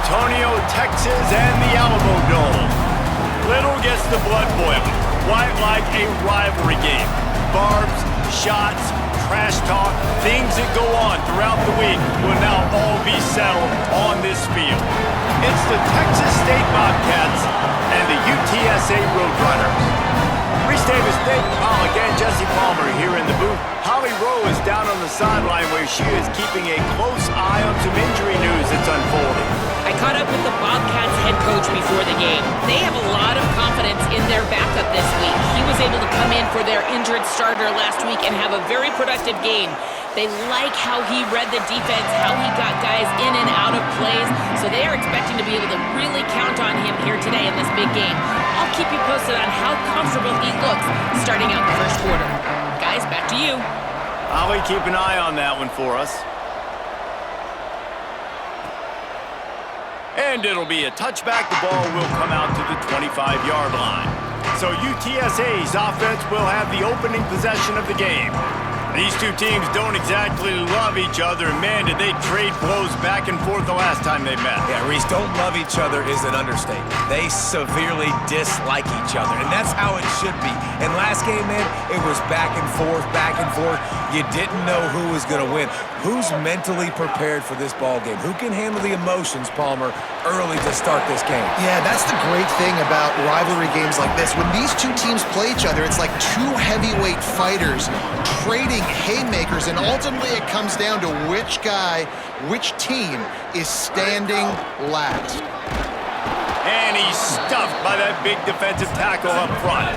Antonio, Texas, and the Alamo Dome. Little gets the blood boiling, quite like a rivalry game. Barbs, shots, trash talk, things that go on throughout the week will now all be settled on this field. It's the Texas State Bobcats and the UTSA Roadrunners. Reese Davis, Dave Powell, again, Jesse Palmer here in the booth. Holly Rowe is down on the sideline where she is keeping a close eye on some injury news that's unfolding. I caught up with the Bobcats head coach before the game. They have a lot of confidence in their backup this week. He was able to come in for their injured starter last week and have a very productive game. They like how he read the defense, how he got guys in and out of plays, so they are expecting to be able to really count on him here today in this big game. I'll keep you posted on how comfortable he looks starting out the first quarter. Guys, back to you. Holly, keep an eye on that one for us. And it'll be a touchback. The ball will come out to the 25-yard line. So UTSA's offense will have the opening possession of the game. These two teams don't exactly love each other. Man, did they trade blows back and forth the last time they met. Yeah, Reese, don't love each other is an understatement. They severely dislike each other, and that's how it should be. And last game, man, it was back and forth, back and forth. You didn't know who was going to win. Who's mentally prepared for this ball game? Who can handle the emotions, Palmer, early to start this game? Yeah, that's the great thing about rivalry games like this. When these two teams play each other, it's like two heavyweight fighters trading haymakers, and ultimately it comes down to which guy, which team is standing last. And he's stuffed by that big defensive tackle up front.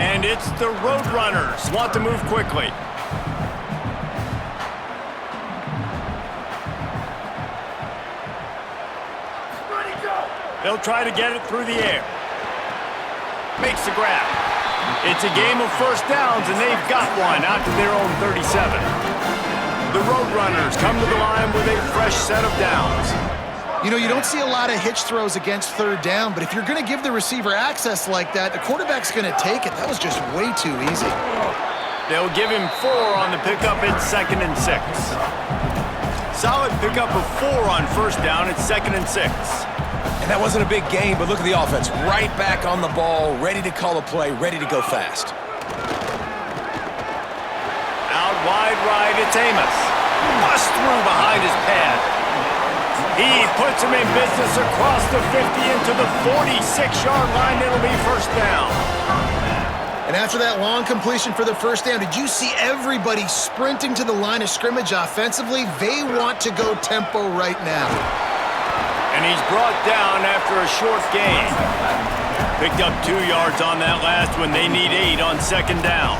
And it's the Roadrunners. Want to move quickly. They'll try to get it through the air. Makes the grab. It's a game of first downs, and they've got one out to their own 37. The Roadrunners come to the line with a fresh set of downs. You know, you don't see a lot of hitch throws against third down, but if you're going to give the receiver access like that, the quarterback's going to take it. That was just way too easy. They'll give him 4 on the pickup. It's 2nd and 6. Solid pickup of 4 on first down. It's 2nd and 6. And that wasn't a big game, but look at the offense. Right back on the ball, ready to call a play, ready to go fast. Out wide right, it's Amos. Bust through behind his pad. He puts him in business across the 50 into the 46-yard line. It'll be first down. And after that long completion for the first down, did you see everybody sprinting to the line of scrimmage offensively? They want to go tempo right now. And he's brought down after a short gain. Picked up 2 yards on that last one. They need 8 on second down.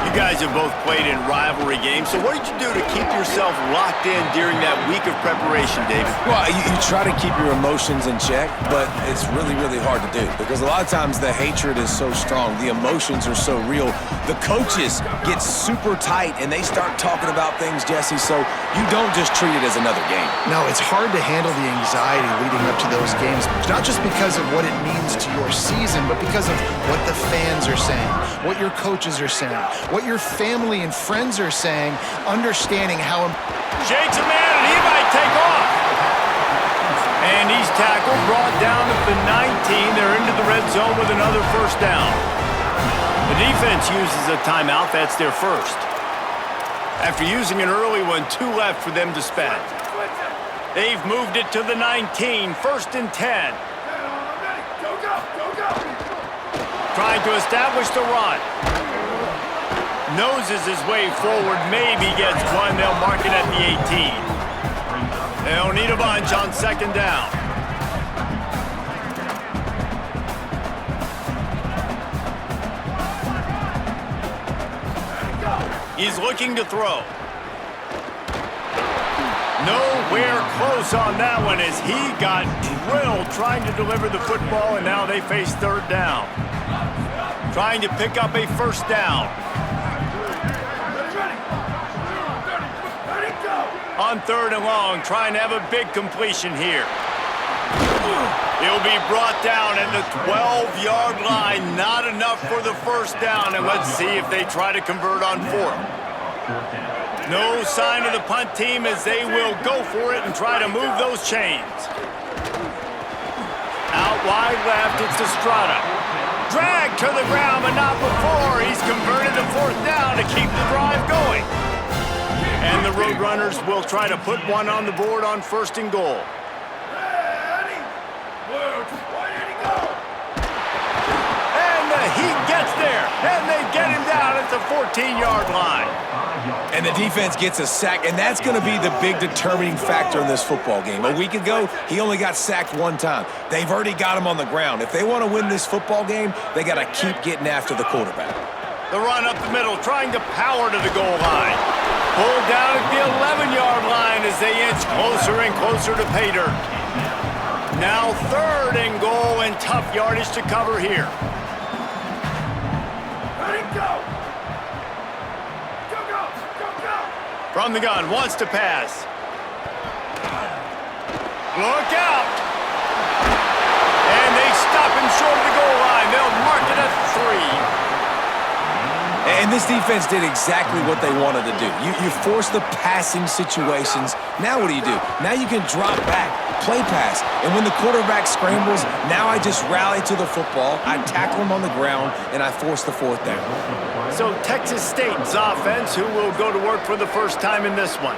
You guys have both played in rivalry games, so what did you do to keep yourself locked in during that week of preparation, David? Well, you try to keep your emotions in check, but it's really, really hard to do because a lot of times the hatred is so strong, the emotions are so real. The coaches get super tight, and they start talking about things, Jesse, so you don't just treat it as another game. No, it's hard to handle the anxiety leading up to those games, not just because of what it means to your season, but because of what the fans are saying, what your coaches are saying, what your family and friends are saying, understanding how... Shakes a man, and he might take off. And he's tackled, brought down at the 19. They're into the red zone with another first down. The defense uses a timeout. That's their first. After using an early one, 2 left for them to spend. They've moved it to the 19, 1st and 10. Trying to establish the run. Noses his way forward, maybe gets one. They'll mark it at the 18. They'll need a bunch on second down. He's looking to throw. Nowhere close on that one as he got drilled trying to deliver the football, and now they face third down. Trying to pick up a first down. On 3rd and long, trying to have a big completion here. He'll be brought down at the 12-yard line. Not enough for the first down, and let's see if they try to convert on 4th. No sign of the punt team as they will go for it and try to move those chains. Out wide left, it's Estrada. Drag to the ground, but not before. He's converted to fourth down to keep the drive going. And the Roadrunners will try to put one on the board on 1st and goal. He gets there, and they get him down at the 14-yard line. And the defense gets a sack, and that's going to be the big determining factor in this football game. A week ago, he only got sacked one time. They've already got him on the ground. If they want to win this football game, they got to keep getting after the quarterback. The run up the middle, trying to power to the goal line. Pulled down at the 11-yard line as they inch closer and closer to pay dirt. Now 3rd and goal, and tough yardage to cover here. From the gun, wants to pass. Look out! And they stop him short of the goal line. They'll mark it at 3. And this defense did exactly what they wanted to do. You force the passing situations. Now what do? Now you can drop back, play pass. And when the quarterback scrambles, now I just rally to the football. I tackle him on the ground, and I force the 4th down. So Texas State's offense, who will go to work for the first time in this one.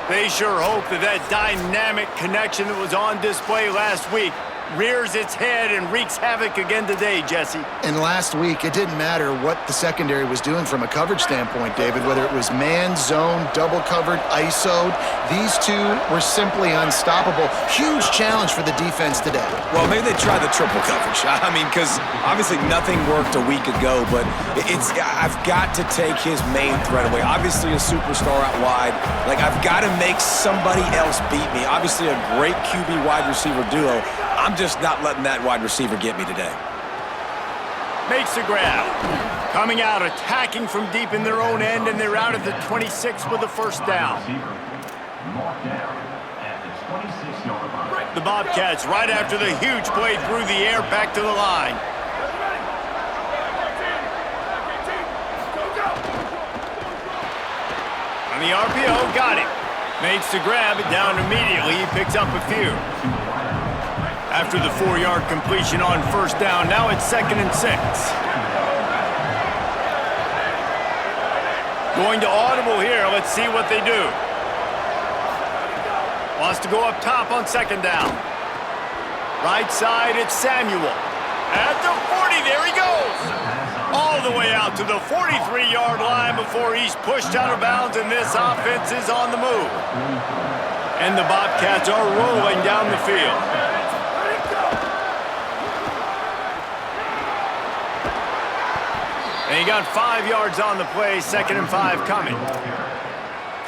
They sure hope that dynamic connection that was on display last week rears its head and wreaks havoc again today, Jesse. And last week, it didn't matter what the secondary was doing from a coverage standpoint, David, whether it was man, zone, double covered, ISO'd. These two were simply unstoppable. Huge challenge for the defense today. Well, maybe they tried the triple coverage. I mean, because obviously nothing worked a week ago, but I've got to take his main threat away. Obviously a superstar out wide. Like, I've got to make somebody else beat me. Obviously a great QB wide receiver duo. I'm just not letting that wide receiver get me today. Makes the grab. Coming out, attacking from deep in their own end, and they're out at the 26 with the 1st down. The Bobcats, right after the huge play through the air, back to the line. On the RPO, got him. Makes the grab, it down immediately. He picks up a few. After the 4-yard completion on 1st down, now it's 2nd and 6. Going to audible here. Let's see what they do. Wants to go up top on 2nd down. Right side, it's Samuel. At the 40, there he goes. All the way out to the 43-yard line before he's pushed out of bounds, and this offense is on the move. And the Bobcats are rolling down the field. And he got 5 yards on the play, 2nd and 5 coming.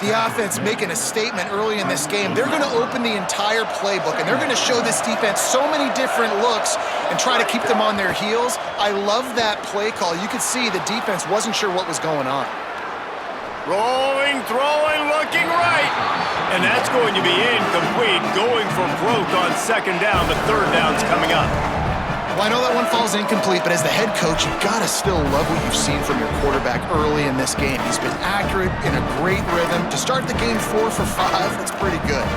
The offense making a statement early in this game. They're going to open the entire playbook, and they're going to show this defense so many different looks and try to keep them on their heels. I love that play call. You could see the defense wasn't sure what was going on. Rolling, throwing, looking right. And that's going to be incomplete. Going for broke on 2nd down. The 3rd down's coming up. Well, I know that one falls incomplete, but as the head coach, you've got to still love what you've seen from your quarterback early in this game. He's been accurate, in a great rhythm. To start the game 4 for 5, that's pretty good.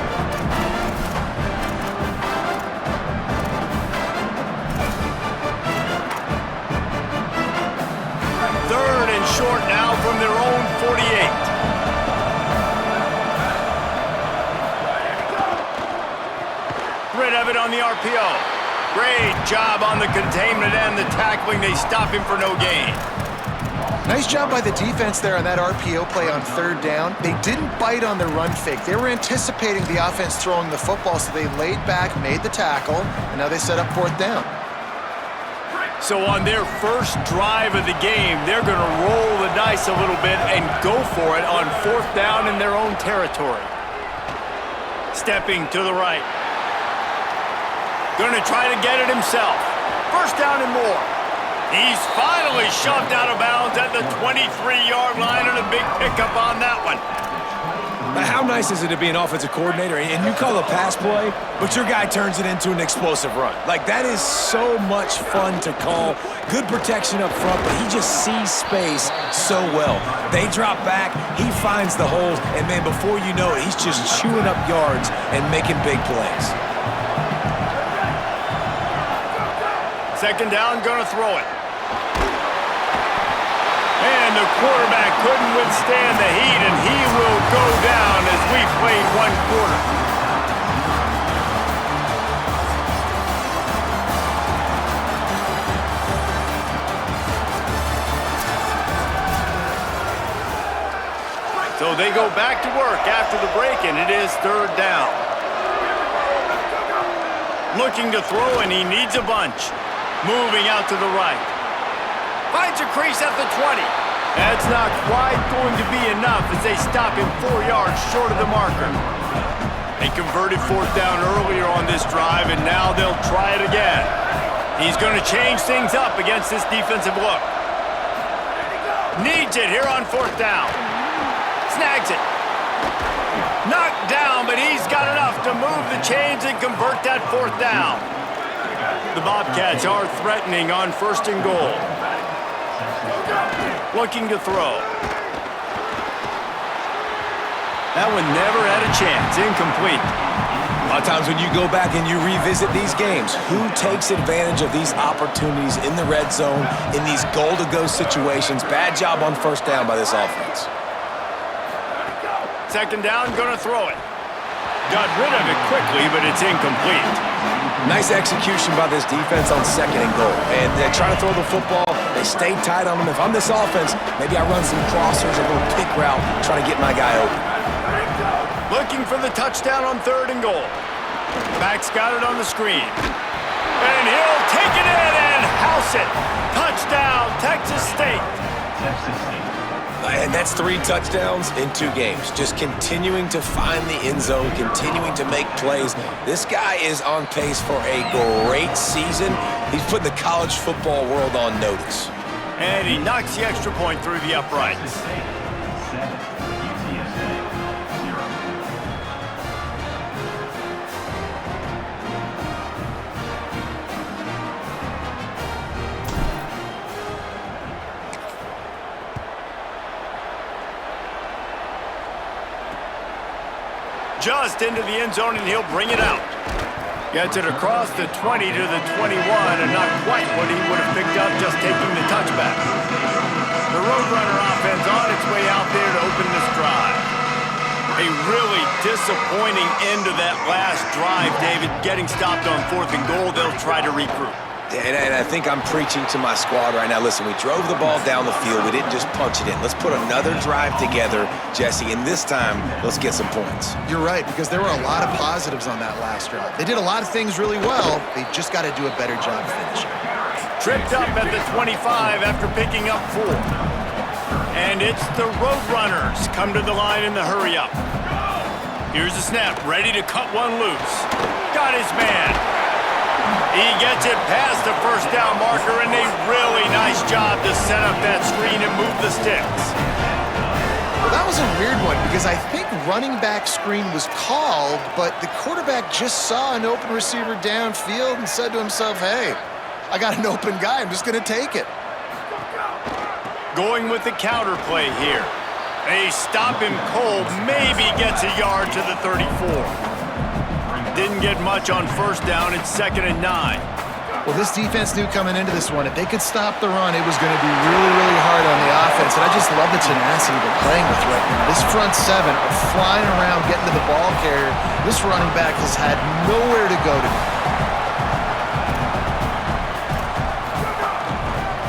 Third and short now from their own 48. Rid of it on the RPO. Great job on the containment and the tackling. They stop him for no gain. Nice job by the defense there on that RPO play on 3rd down. They didn't bite on the run fake. They were anticipating the offense throwing the football, so they laid back, made the tackle, and now they set up 4th down. So on their first drive of the game, they're going to roll the dice a little bit and go for it on 4th down in their own territory. Stepping to the right. Going to try to get it himself. 1st down and more. He's finally shoved out of bounds at the 23-yard line, and a big pickup on that one. Now, how nice is it to be an offensive coordinator and you call a pass play, but your guy turns it into an explosive run? Like, that is so much fun to call. Good protection up front, but he just sees space so well. They drop back, he finds the holes, and then before you know it, he's just chewing up yards and making big plays. Second down, gonna throw it. And the quarterback couldn't withstand the heat, and he will go down as we played one quarter. So they go back to work after the break, and it is third down. Looking to throw, and he needs a bunch. Moving out to the right. Finds a crease at the 20. That's not quite going to be enough as they stop him 4 yards short of the marker. They converted fourth down earlier on this drive, and now they'll try it again. He's going to change things up against this defensive look. Needs it here on fourth down. Snags it. Knocked down, but he's got enough to move the chains and convert that fourth down. The Bobcats are threatening on first and goal. Looking to throw. That one never had a chance. Incomplete. A lot of times when you go back and you revisit these games, who takes advantage of these opportunities in the red zone, in these goal-to-go situations? Bad job on first down by this offense. Second down, gonna throw it. Got rid of it quickly, but it's incomplete. Nice execution by this defense on second and goal. And they try to throw the football. They stay tight on them. If I'm this offense, maybe I run some crossers, a little pick route, try to get my guy open. Looking for the touchdown on third and goal. Back's got it on the screen. And he'll take it in and house it. Touchdown, Texas State. And that's 3 touchdowns in 2 games. Just continuing to find the end zone, continuing to make plays. This guy is on pace for a great season. He's putting the college football world on notice. And he knocks the extra point through the uprights. Just into the end zone, and he'll bring it out. Gets it across the 20 to the 21, and not quite what he would have picked up just taking the touchback. The Roadrunner offense on its way out there to open this drive. A really disappointing end to that last drive, David. Getting stopped on fourth and goal, they'll try to regroup. And I think I'm preaching to my squad right now. Listen, we drove the ball down the field. We didn't just punch it in. Let's put another drive together, Jesse, and this time, let's get some points. You're right, because there were a lot of positives on that last drive. They did a lot of things really well. They just got to do a better job finishing. Tripped up at the 25 after picking up 4. And it's the Roadrunners come to the line in the hurry-up. Here's the snap, ready to cut one loose. Got his man. He gets it past the first down marker, and a really nice job to set up that screen and move the sticks. Well, that was a weird one because I think running back screen was called, but the quarterback just saw an open receiver downfield and said to himself, hey, I got an open guy. I'm just going to take it. Going with the counter play here. They stop him cold, maybe gets a yard to the 34. Didn't get much on first down. It's 2nd and 9. Well, this defense knew coming into this one, if they could stop the run, it was going to be really, really hard on the offense. And I just love the tenacity they're playing with right now. This front 7 are flying around, getting to the ball carrier. This running back has had nowhere to go to.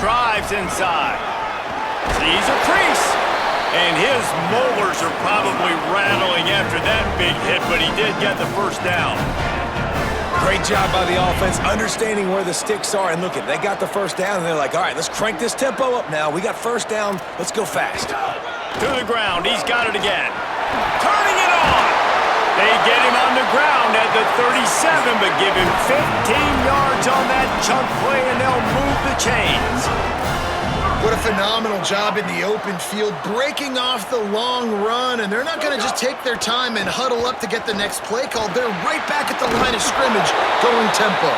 Drives inside. Sees a crease. And his molars are probably rattling after that big hit, but he did get the first down. Great job by the offense, understanding where the sticks are. And look, they got the first down, and they're like, all right, let's crank this tempo up now. We got first down. Let's go fast. To the ground. He's got it again. Turning it on. They get him on the ground at the 37, but give him 15 yards on that chunk play, and they'll move the chains. What a phenomenal job in the open field, breaking off the long run, and they're not going to just take their time and huddle up to get the next play called. They're right back at the line of scrimmage, going tempo.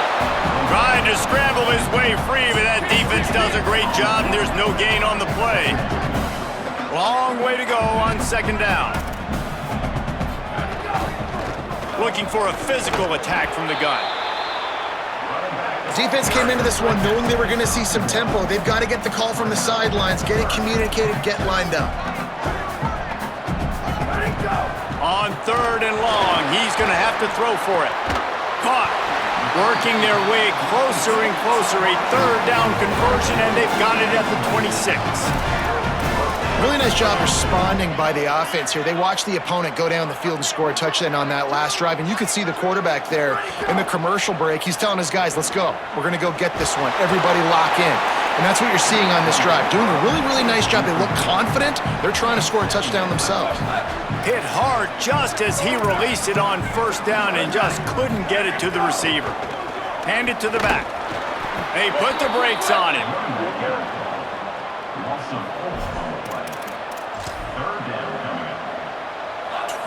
Trying to scramble his way free, but that defense does a great job, and there's no gain on the play. Long way to go on second down. Looking for a physical attack from the gun. Defense came into this one knowing they were going to see some tempo. They've got to get the call from the sidelines, get it communicated, get lined up. On third and long, he's going to have to throw for it. Caught. Working their way closer and closer. A third down conversion, and they've got it at the 26. Really nice job responding by the offense here. They watched the opponent go down the field and score a touchdown on that last drive, and you could see the quarterback there in the commercial break. He's telling his guys, let's go. We're going to go get this one. Everybody lock in. And that's what you're seeing on this drive. Doing a really, really nice job. They look confident. They're trying to score a touchdown themselves. Hit hard just as he released it on first down and just couldn't get it to the receiver. Hand it to the back. They put the brakes on him.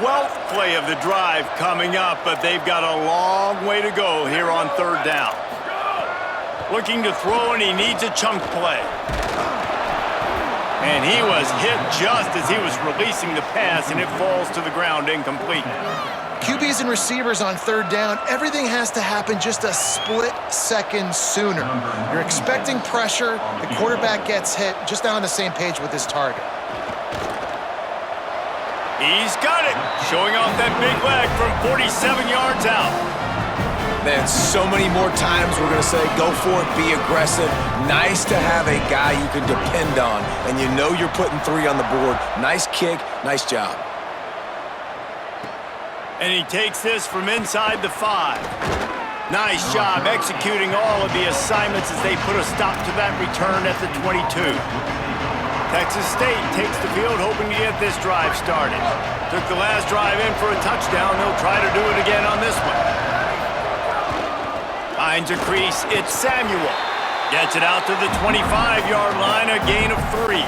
12th play of the drive coming up, but they've got a long way to go here on third down. Looking to throw, and he needs a chunk play. And he was hit just as he was releasing the pass, and it falls to the ground incomplete. QBs and receivers on third down, everything has to happen just a split second sooner. You're expecting pressure, the quarterback gets hit, just not on the same page with his target. He's got it, showing off that big leg from 47 yards out. Man, so many more times we're going to say, go for it, be aggressive. Nice to have a guy you can depend on, and you know you're putting 3 on the board. Nice kick, nice job. And he takes this from inside the 5. Nice job executing all of the assignments as they put a stop to that return at the 22. Texas State takes the field, hoping to get this drive started. Took the last drive in for a touchdown. They'll try to do it again on this one. Finds a crease. It's Samuel. Gets it out to the 25-yard line, a gain of 3.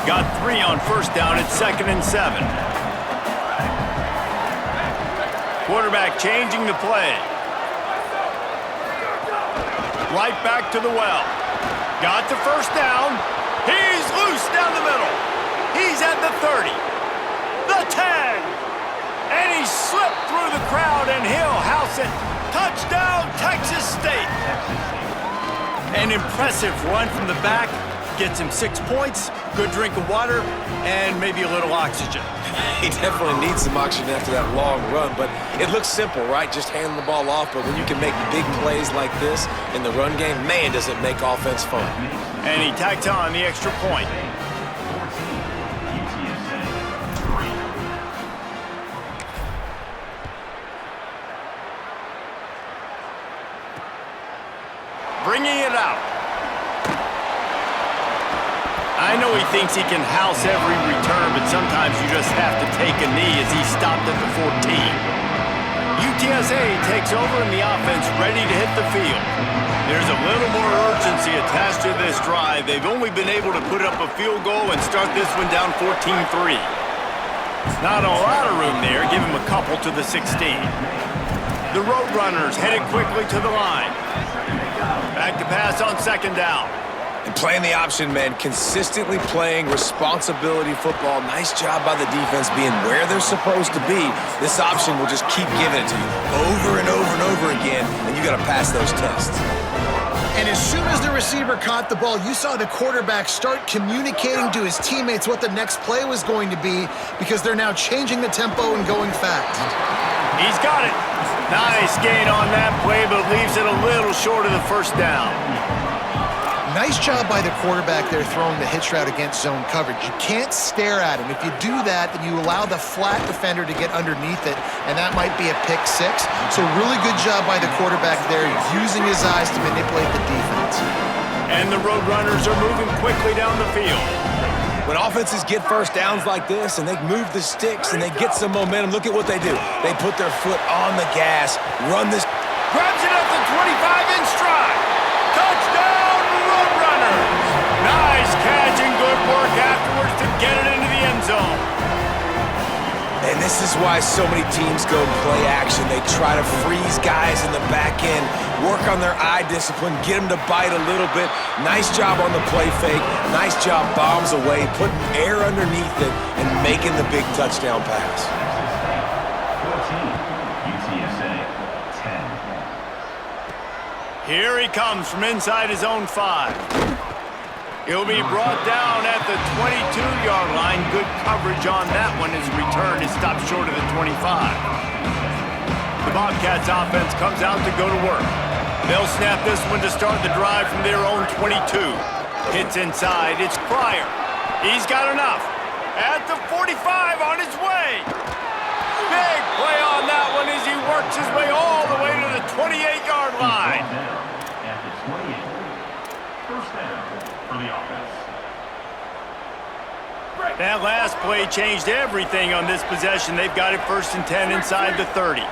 Got 3 on first down at 2nd and 7. Quarterback changing the play. Right back to the well. Got the first down. He's loose down the middle. He's at the 30. The 10. And he slipped through the crowd, and he'll house it. Touchdown, Texas State. An impressive run from the back. Gets him 6 points, good drink of water, and maybe a little oxygen. He definitely needs some oxygen after that long run, but it looks simple, right? Just handing the ball off, but when you can make big plays like this in the run game, man, does it make offense fun. And he tacks on the extra point. Bringing it out. I know he thinks he can house every return, but sometimes you just have to take a knee as he stopped at the 14. UTSA takes over and the offense ready to hit the field. There's a little more urgency attached to this drive. They've only been able to put up a field goal and start this one down 14-3. Not a lot of room there. Give him a couple to the 16. The Roadrunners headed quickly to the line. Back to pass on second down. And playing the option, man, consistently playing responsibility football. Nice job by the defense being where they're supposed to be. This option will just keep giving it to you over and over and over again, and you got to pass those tests. And as soon as the receiver caught the ball, you saw the quarterback start communicating to his teammates what the next play was going to be, because they're now changing the tempo and going fast. He's got it. Nice gain on that play, but leaves it a little short of the first down. Nice job by the quarterback there throwing the hitch route against zone coverage. You can't stare at him. If you do that, then you allow the flat defender to get underneath it, and that might be a pick 6. So really good job by the quarterback there, using his eyes to manipulate the defense. And the Roadrunners are moving quickly down the field. When offenses get first downs like this and they move the sticks and they get some momentum, look at what they do. They put their foot on the gas, run this. Grabs it at the 25 in stride. Touchdown, Roadrunners. Nice catch and good work afterwards to get it into the end zone. And This is why so many teams go play action. They try to freeze guys in the back end, work on their eye discipline, get them to bite a little bit. Nice job on the play fake. Nice job bombs away, putting air underneath it and making the big touchdown pass. 14, UTSA, 10. Here he comes from inside his own 5. He'll be brought down at the 22-yard line. Good coverage on that one. His return is stopped short of the 25. The Bobcats offense comes out to go to work. They'll snap this one to start the drive from their own 22. Hits inside. It's Pryor. He's got enough. At the 45 on his way. Big play on that one as he works his way all the way to the 28-yard line. At the 28. First down for the offense. That last play changed everything on this possession. They've got it 1st and 10 inside the 30.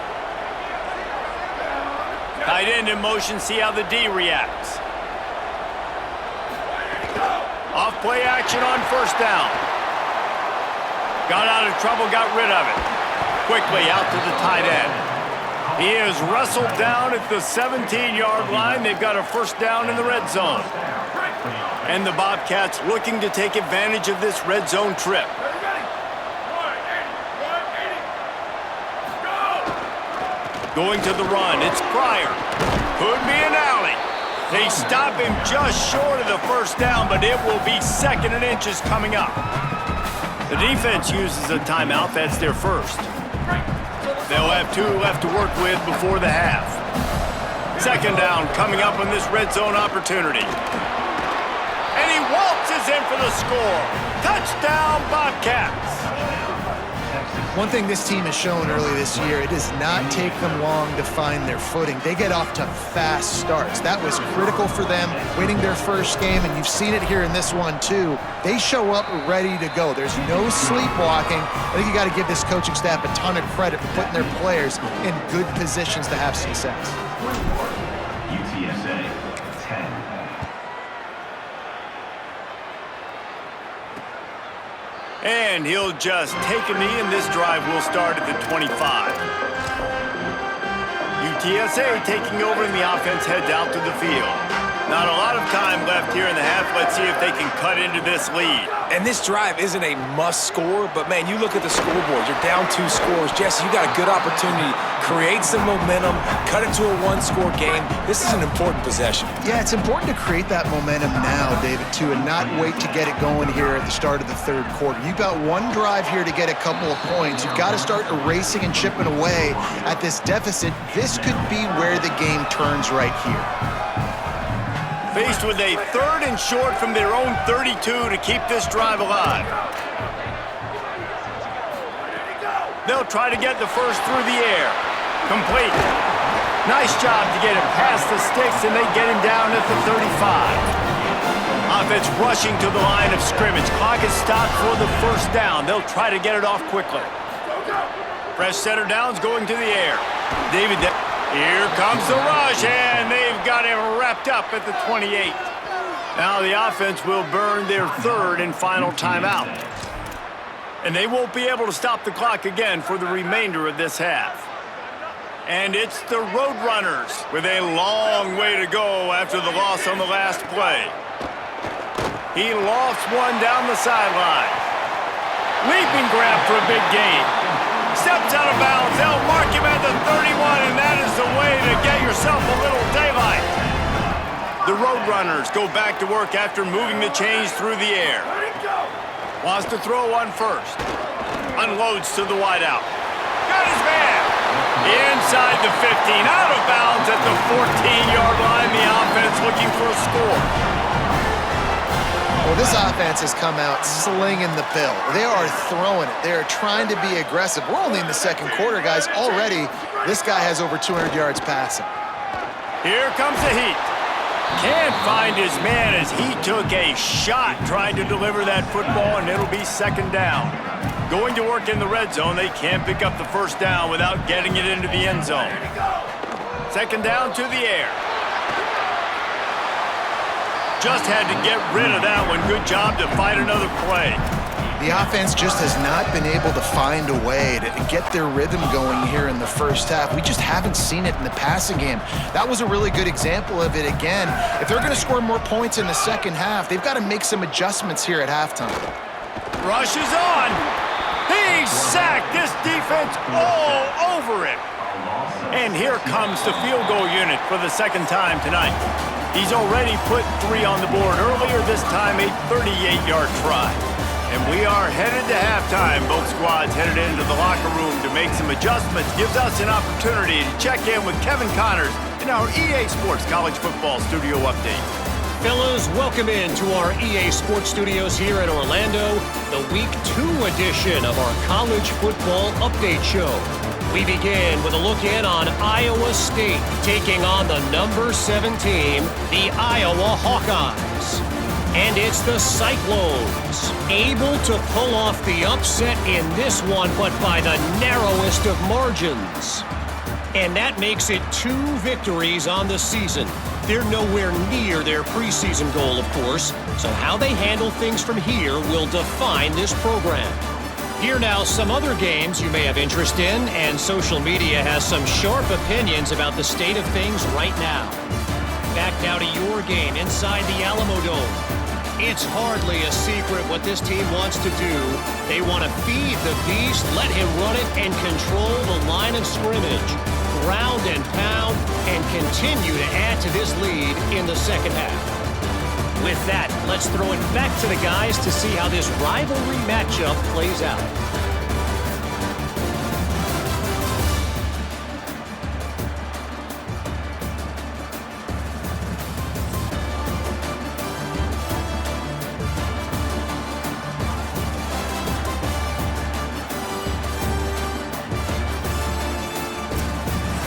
Tight end in motion, see how the D reacts. Off play action on 1st down. Got out of trouble, got rid of it. Quickly out to the tight end. He is wrestled down at the 17-yard line. They've got a 1st down in the red zone. And the Bobcats looking to take advantage of this red zone trip. Going to the run, it's Pryor. Could be an alley. They stop him just short of the 1st down, but it will be 2nd and inches coming up. The defense uses a timeout. That's their 1st. They'll have 2 left to work with before the half. 2nd down coming up on this red zone opportunity. And he waltzes in for the score. Touchdown, Bobcats. One thing this team has shown early this year, it does not take them long to find their footing. They get off to fast starts. That was critical for them, winning their 1st game, and you've seen it here in this one too. They show up ready to go. There's no sleepwalking. I think you got to give this coaching staff a ton of credit for putting their players in good positions to have success. UTSA, 10. And he'll just take a knee, and this drive will start at the 25. UTSA taking over, and the offense heads out to the field. Not a lot of time left here in the half. Let's see if they can cut into this lead. And this drive isn't a must score, but man, you look at the scoreboard, you're down 2 scores. Jesse, you got a good opportunity. Create some momentum, cut it to a 1-score game. This is an important possession. Yeah, it's important to create that momentum now, David, too, and not wait to get it going here at the start of the 3rd quarter. You've got one drive here to get a couple of points. You've got to start erasing and chipping away at this deficit. This could be where the game turns right here. Faced with a 3rd and short from their own 32 to keep this drive alive. They'll try to get the 1st through the air. Complete. Nice job to get him past the sticks, and they get him down at the 35. Offense rushing to the line of scrimmage. Clock is stopped for the 1st down. They'll try to get it off quickly. Fresh center downs going to the air. David, here comes the rush, and they've got him wrapped up at the 28. Now the offense will burn their 3rd and final timeout. And they won't be able to stop the clock again for the remainder of this half. And it's the Roadrunners with a long way to go after the loss on the last play. He lofts one down the sideline. Leaping grab for a big gain. Steps out of bounds. They'll mark him at the 31, and that is the way to get yourself a little daylight. The Roadrunners go back to work after moving the chains through the air. Wants to throw on 1st. Unloads to the wideout. Got his man. Inside the 15, out of bounds at the 14-yard line. The offense looking for a score. Well, this offense has come out slinging the pill. They are throwing it. They are trying to be aggressive. We're only in the 2nd quarter, guys. Already, this guy has over 200 yards passing. Here comes the heat. Can't find his man as he took a shot trying to deliver that football, and it'll be 2nd down. Going to work in the red zone, they can't pick up the 1st down without getting it into the end zone. 2nd down to the air. Just had to get rid of that one. Good job to fight another play. The offense just has not been able to find a way to get their rhythm going here in the first half. We just haven't seen it in the passing game. That was a really good example of it again. If they're going to score more points in the second half, they've got to make some adjustments here at halftime. Rushes on. He's sacked. This defense all over him. And here comes the field goal unit for the second time tonight. He's already put 3 on the board earlier, this time a 38-yard try. And we are headed to halftime. Both squads headed into the locker room to make some adjustments. Gives us an opportunity to check in with Kevin Connors in our EA Sports College Football Studio Update. Fellas, welcome in to our EA Sports Studios here in Orlando, the Week 2 edition of our College Football Update Show. We begin with a look in on Iowa State taking on the number 7 team, the Iowa Hawkeyes. And it's the Cyclones, able to pull off the upset in this one, but by the narrowest of margins. And that makes it 2 victories on the season. They're nowhere near their preseason goal, of course, so how they handle things from here will define this program. Here now, some other games you may have interest in, and social media has some sharp opinions about the state of things right now. Back now to your game inside the Alamo Dome. It's hardly a secret what this team wants to do. They want to feed the beast, let him run it, and control the line of scrimmage. Ground and pound, and continue to add to this lead in the second half. With that, let's throw it back to the guys to see how this rivalry matchup plays out.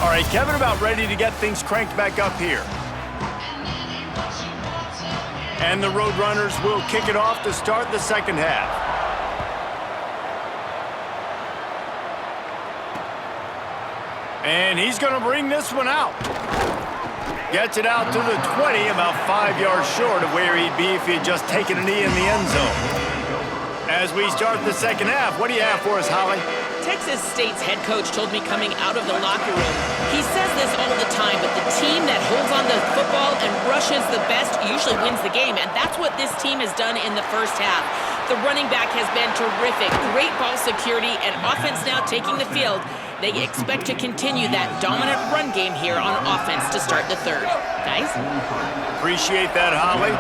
All right, Kevin, about ready to get things cranked back up here. And the Roadrunners will kick it off to start the second half. And he's going to bring this one out. Gets it out to the 20, about 5 yards short of where he'd be if he had just taken a knee in the end zone. As we start the second half, what do you have for us, Holly? Texas State's head coach told me coming out of the locker room, he says this all the time, but the team that holds on to the football and rushes the best usually wins the game, and that's what this team has done in the first half. The running back has been terrific, great ball security, and offense now taking the field. They expect to continue that dominant run game here on offense to start the third. Guys? Appreciate that, Holly.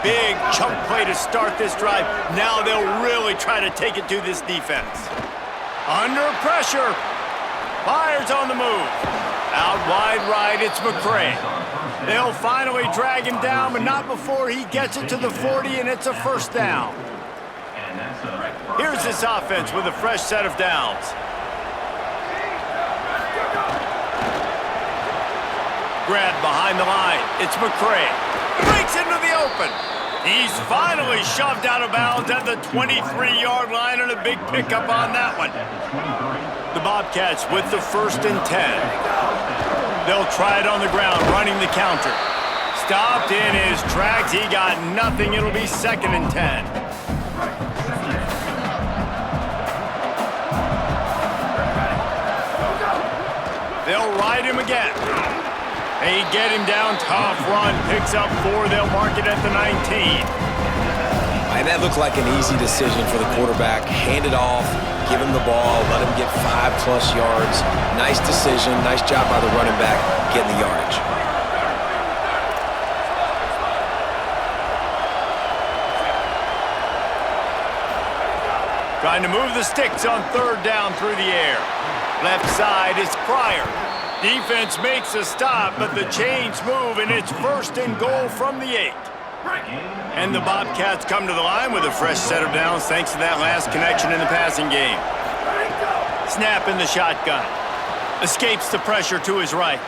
Big chunk play to start this drive. Now they'll really try to take it to this defense. Under pressure. Fires on the move. Out wide right, it's McCray. They'll finally drag him down, but not before he gets it to the 40, and it's a first down. Here's this offense with a fresh set of downs. Grab behind the line. It's McCray. Breaks into the open. He's finally shoved out of bounds at the 23-yard line, and a big pickup on that one. The Bobcats with the 1st and 10. They'll try it on the ground, running the counter. Stopped in his tracks. He got nothing. It'll be 2nd and 10. They'll ride him again. They get him down, tough run, picks up 4, they'll mark it at the 19. And that looked like an easy decision for the quarterback. Hand it off, give him the ball, let him get 5+ yards. Nice decision, nice job by the running back getting the yardage. Trying to move the sticks on 3rd down through the air. Left side is Pryor. Defense makes a stop, but the chains move, and it's 1st and goal from the 8. And the Bobcats come to the line with a fresh set of downs thanks to that last connection in the passing game. Snap in the shotgun. Escapes the pressure to his right.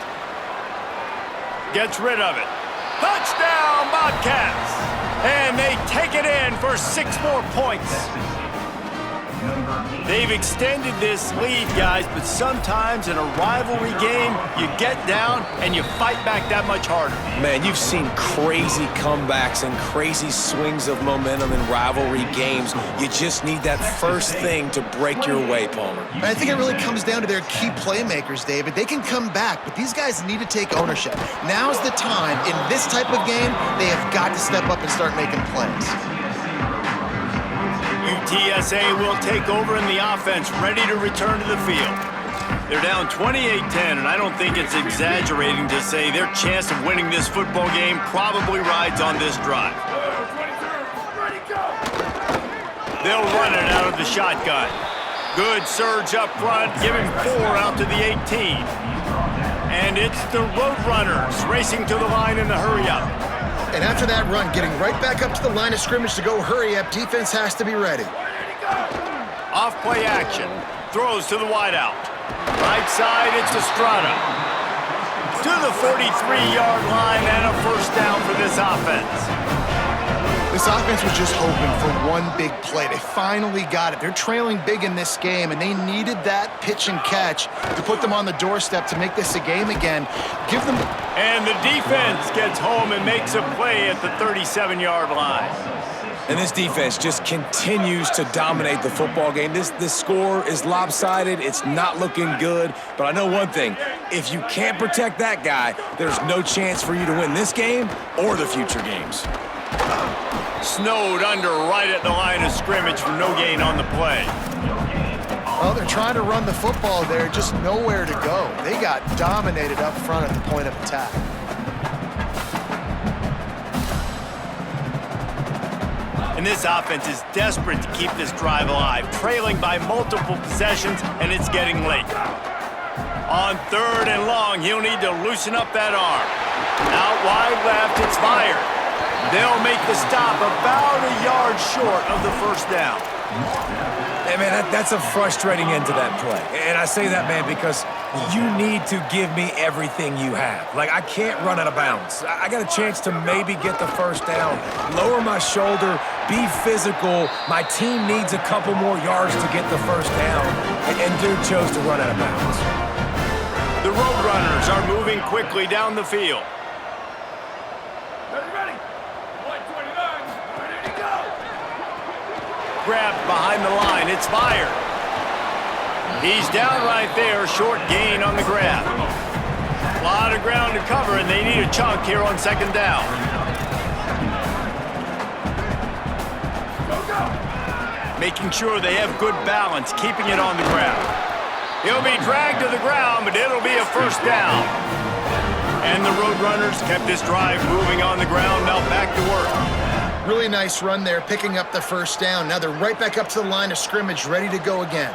Gets rid of it. Touchdown, Bobcats! And they take it in for 6 more points. Number 8. They've extended this lead, guys, but sometimes in a rivalry game, you get down and you fight back that much harder. Man, you've seen crazy comebacks and crazy swings of momentum in rivalry games. You just need that first thing to break your way, Palmer. And I think it really comes down to their key playmakers, David. They can come back, but these guys need to take ownership. Now's the time. In this type of game, they have got to step up and start making plays. UTSA will take over in the offense, ready to return to the field. They're down 28-10, and I don't think it's exaggerating to say their chance of winning this football game probably rides on this drive. They'll run it out of the shotgun. Good surge up front, giving 4 out to the 18. And it's the Roadrunners racing to the line in the hurry-up. And after that run, getting right back up to the line of scrimmage to go hurry up, defense has to be ready. Off play action. Throws to the wideout. Right side, it's Estrada. To the 43-yard line and a first down for this offense. This offense was just hoping for one big play. They finally got it. They're trailing big in this game, and they needed that pitch and catch to put them on the doorstep to make this a game again. Give them... And the defense gets home and makes a play at the 37-yard line. And this defense just continues to dominate the football game. This score is lopsided. It's not looking good. But I know one thing. If you can't protect that guy, there's no chance for you to win this game or the future games. Snowed under right at the line of scrimmage for no gain on the play. Well, they're trying to run the football there, just nowhere to go. They got dominated up front at the point of attack. And this offense is desperate to keep this drive alive, trailing by multiple possessions, and it's getting late. On 3rd and long, he'll need to loosen up that arm. Out wide left, it's fired. They'll make the stop about a yard short of the first down. Hey, man, that's a frustrating end to that play. And I say that, man, because you need to give me everything you have. Like, I can't run out of bounds. I got a chance to maybe get the first down, lower my shoulder, be physical. My team needs a couple more yards to get the first down. And dude chose to run out of bounds. The Roadrunners are moving quickly down the field. Grabbed behind the line, it's fired. He's down right there, short gain on the grab. A lot of ground to cover, and they need a chunk here on 2nd down. Making sure they have good balance, keeping it on the ground. He'll be dragged to the ground, but it'll be a first down. And the Roadrunners kept this drive moving on the ground, now back to work. Really nice run there, picking up the first down. Now they're right back up to the line of scrimmage, ready to go again.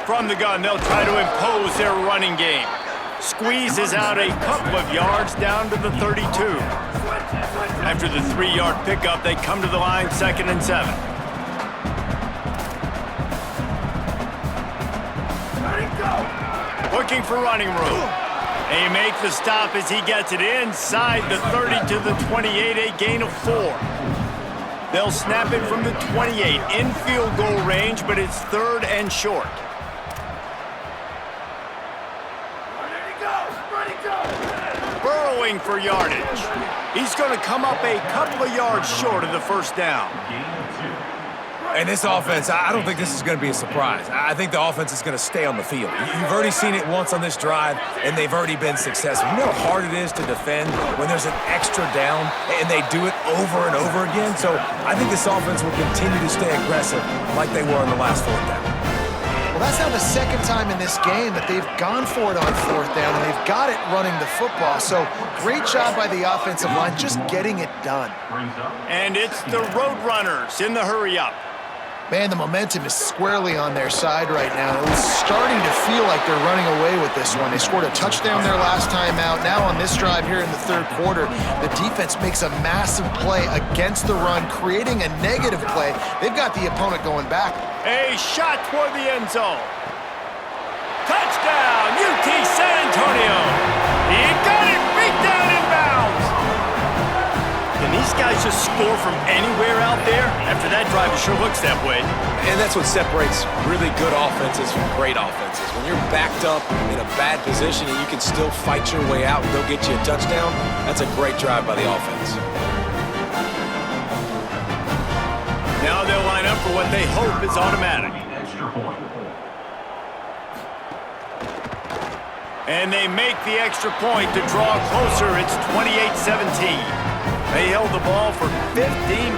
From the gun, they'll try to impose their running game. Squeezes out a couple of yards down to the 32. After the 3-yard pickup, they come to the line 2nd and 7. Looking for running room. They make the stop as he gets it inside the 30 to the 28, a gain of 4. They'll snap it from the 28 in field goal range, but it's 3rd and short. Burrowing for yardage. He's going to come up a couple of yards short of the first down. And this offense, I don't think this is going to be a surprise. I think the offense is going to stay on the field. You've already seen it once on this drive, and they've already been successful. You know how hard it is to defend when there's an extra down, and they do it over and over again? So I think this offense will continue to stay aggressive like they were on the last 4th down. Well, that's now the 2nd time in this game that they've gone for it on 4th down, and they've got it running the football. So great job by the offensive line just getting it done. And it's the Roadrunners in the hurry-up. Man, the momentum is squarely on their side right now. It was starting to feel like they're running away with this one. They scored a touchdown their last time out. Now on this drive here in the 3rd quarter, the defense makes a massive play against the run, creating a negative play. They've got the opponent going back. A shot toward the end zone. Touchdown, UT San Antonio. He got it, beat down in bounds. Can he these guys just score from anywhere out there? After that drive, it sure looks that way. And that's what separates really good offenses from great offenses. When you're backed up in a bad position and you can still fight your way out and go get you a touchdown, that's a great drive by the offense. Now they'll line up for what they hope is automatic. Extra point. And they make the extra point to draw closer. It's 28-17. They held the ball for 15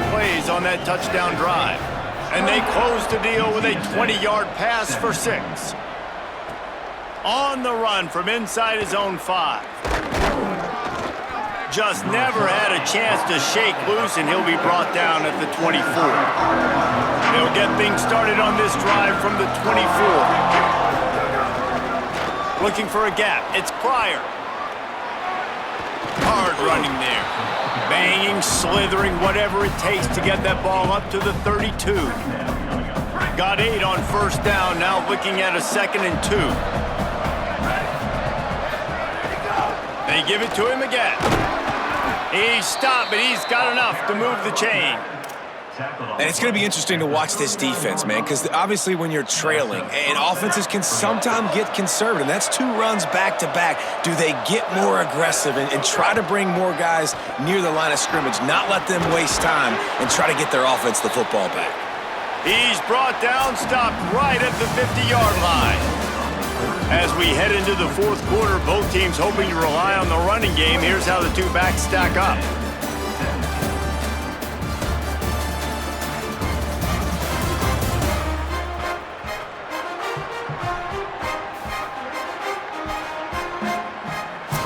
plays on that touchdown drive. And they closed the deal with a 20-yard pass for 6. On the run from inside his own 5. Just never had a chance to shake loose, and he'll be brought down at the 24. They'll get things started on this drive from the 24. Looking for a gap. It's Pryor. Hard running there. Banging, slithering, whatever it takes to get that ball up to the 32. Got 8 on first down. Now looking at a 2nd and 2. They give it to him again. He stopped, but he's got enough to move the chain. And it's going to be interesting to watch this defense, man, because obviously when you're trailing, and offenses can sometimes get conservative. That's 2 runs back-to-back. Do they get more aggressive and try to bring more guys near the line of scrimmage, not let them waste time, and try to get their offense the football back? He's brought down, stopped right at the 50-yard line. As we head into the 4th quarter, both teams hoping to rely on the running game. Here's how the 2 backs stack up.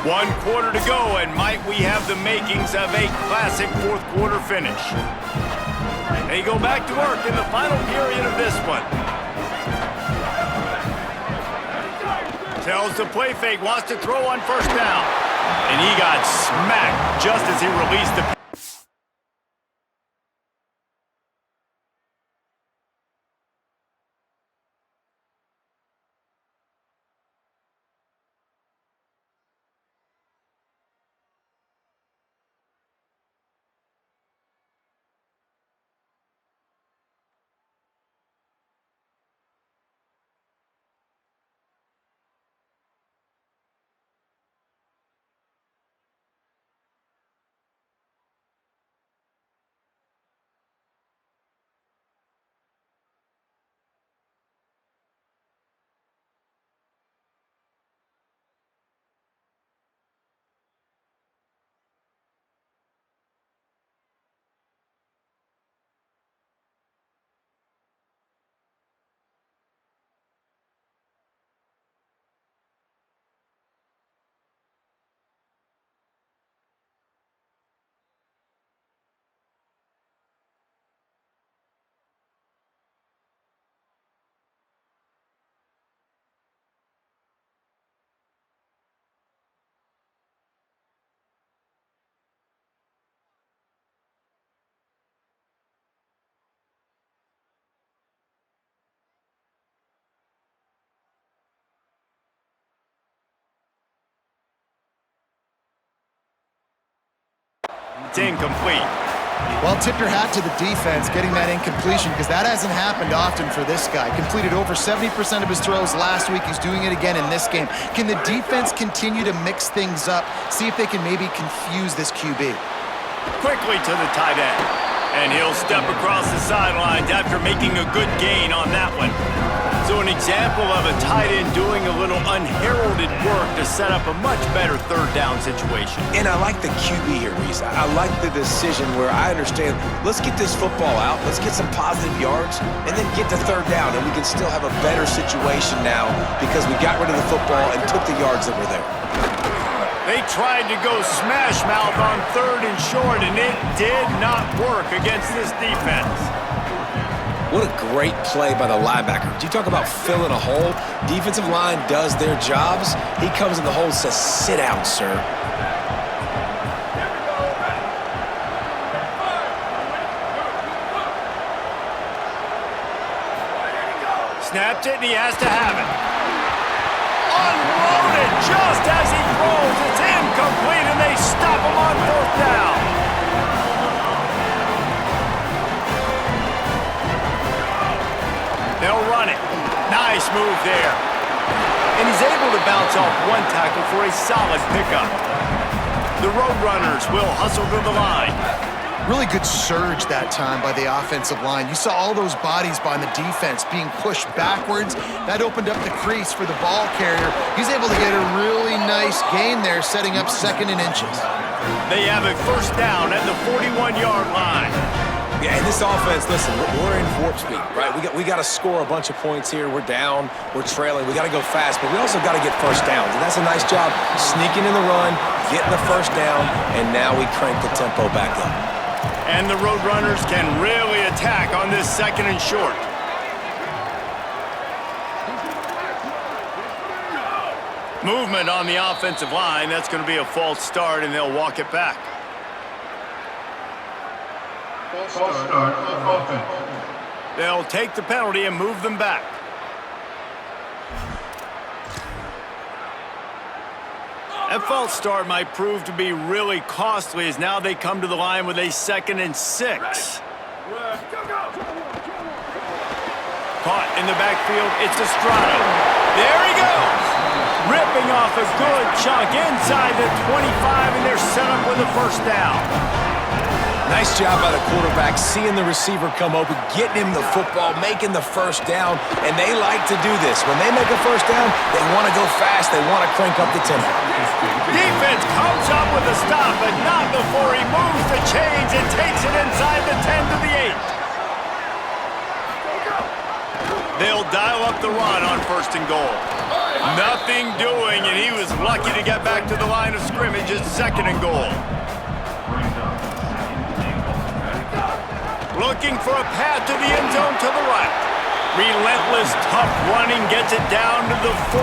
One quarter to go, and might we have the makings of a classic 4th quarter finish. They go back to work in the final period of this one. Tells the play fake, wants to throw on first down. And he got smacked just as he released the... It's incomplete. Well, tip your hat to the defense getting that incompletion, because that hasn't happened often for this guy. Completed over 70% of his throws last week. He's doing it again in this game. Can the defense continue to mix things up, see if they can maybe confuse this QB? Quickly to the tight end. And he'll step across the sidelines after making a good gain on that one. So an example of a tight end doing a little unheralded work to set up a much better 3rd down situation. And I like the QB here, Reese. I like the decision where I understand, let's get this football out, let's get some positive yards, and then get to 3rd down, and we can still have a better situation now because we got rid of the football and took the yards that were there. They tried to go smash mouth on 3rd and short, and it did not work against this defense. What a great play by the linebacker. Do you talk about filling a hole? Defensive line does their jobs. He comes in the hole and says, sit down, sir. Snapped it, and he has to have it. Unloaded just as he throws. It's incomplete, and they stop him on 4th down. They'll run it. Nice move there. And he's able to bounce off one tackle for a solid pickup. The Roadrunners will hustle to the line. Really good surge that time by the offensive line. You saw all those bodies by the defense being pushed backwards. That opened up the crease for the ball carrier. He's able to get a really nice gain there, setting up 2nd and inches. They have a first down at the 41-yard line. Yeah, and this offense, listen, we're in warp speed, right? We got to score a bunch of points here. We're down, we're trailing. We got to go fast, but we also got to get first downs. And that's a nice job sneaking in the run, getting the first down, and now we crank the tempo back up. And the Roadrunners can really attack on this 2nd and short. Movement on the offensive line. That's going to be a false start, and they'll walk it back. False start, offense. They'll take the penalty and move them back. That false start might prove to be really costly as now they come to the line with a 2nd and 6. Caught in the backfield, it's Estrada. There he goes! Ripping off a good chunk inside the 25, and they're set up with a first down. Nice job by the quarterback, seeing the receiver come open, getting him the football, making the first down, and they like to do this. When they make a first down, they want to go fast, they want to crank up the tempo. Defense comes up with a stop, but not before he moves the chains and takes it inside the 10 to the 8. They'll dial up the run on 1st and goal. Nothing doing, and he was lucky to get back to the line of scrimmage at 2nd and goal. Looking for a path to the end zone to the right. Relentless, tough running gets it down to the 4.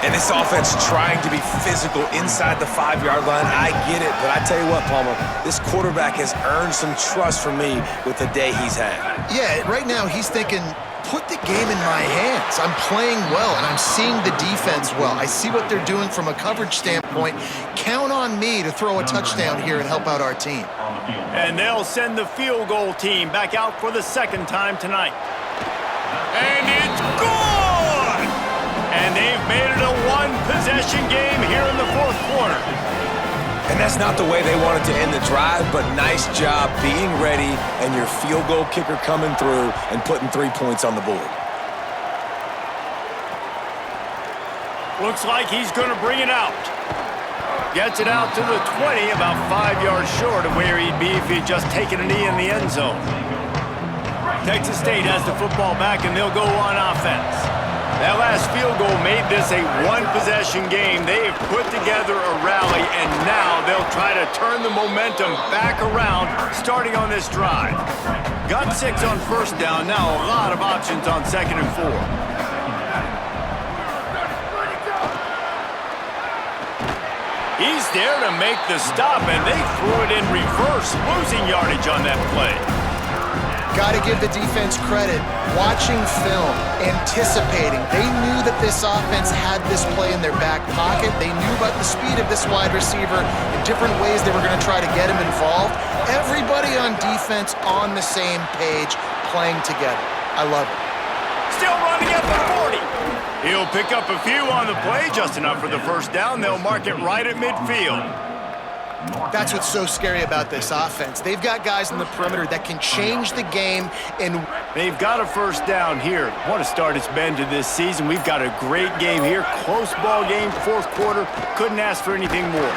And this offense trying to be physical inside the 5-yard line. I get it, but I tell you what, Palmer, this quarterback has earned some trust from me with the day he's had. Yeah, right now he's thinking, put the game in my hands. I'm playing well, and I'm seeing the defense well. I see what they're doing from a coverage standpoint. Count on me to throw a touchdown here and help out our team. And they'll send the field goal team back out for the 2nd time tonight. And it's good! And they've made it a one-possession game here in the 4th quarter. And that's not the way they wanted to end the drive, but nice job being ready and your field goal kicker coming through and putting 3 points on the board. Looks like he's going to bring it out. Gets it out to the 20, about 5 yards short of where he'd be if he'd just taken a knee in the end zone. Texas State has the football back, and they'll go on offense. That last field goal made this a one-possession game. They've put together a rally, and now they'll try to turn the momentum back around, starting on this drive. Got 6 on 1st down, now a lot of options on 2nd and 4. He's there to make the stop, and they threw it in reverse, losing yardage on that play. Got to give the defense credit. Watching film, anticipating. They knew that this offense had this play in their back pocket. They knew about the speed of this wide receiver and different ways they were going to try to get him involved. Everybody on defense on the same page, playing together. I love it. Still running at the 40. He'll pick up a few on the play, just enough for the first down. They'll mark it right at midfield. That's what's so scary about this offense. They've got guys in the perimeter that can change the game, and they've got a first down here. What a start it's been to this season. We've got a great game here. Close ball game, 4th quarter. Couldn't ask for anything more.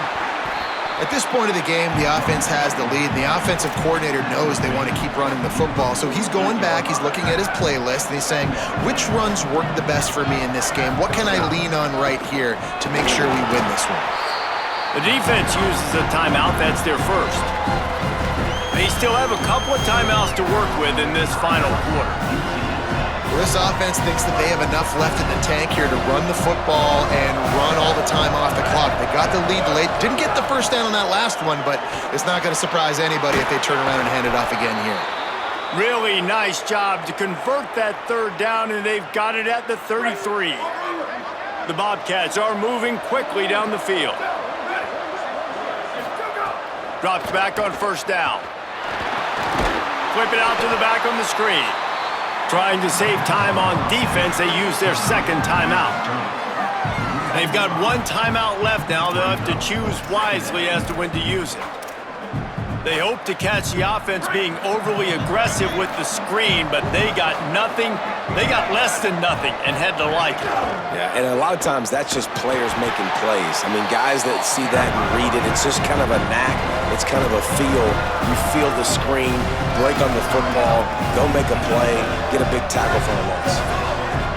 At this point of the game, the offense has the lead. The offensive coordinator knows they want to keep running the football. So he's going back, he's looking at his playlist, and he's saying, which runs work the best for me in this game? What can I lean on right here to make sure we win this one? The defense uses a timeout. That's their first. They still have a couple of timeouts to work with in this final quarter. Well, this offense thinks that they have enough left in the tank here to run the football and run all the time off the clock. They got the lead late. Didn't get the first down on that last one, but it's not going to surprise anybody if they turn around and hand it off again here. Really nice job to convert that 3rd down, and they've got it at the 33. The Bobcats are moving quickly down the field. Drops back on 1st down. Flip it out to the back on the screen. Trying to save time on defense, they use their second timeout. They've got one timeout left now. They'll have to choose wisely as to when to use it. They hope to catch the offense being overly aggressive with the screen, but they got nothing. They got less than nothing and had to like it. Yeah, and a lot of times that's just players making plays. I mean, guys that see that and read it, it's just kind of a knack. It's kind of a feel. You feel the screen, break on the football, go make a play, get a big tackle for a loss.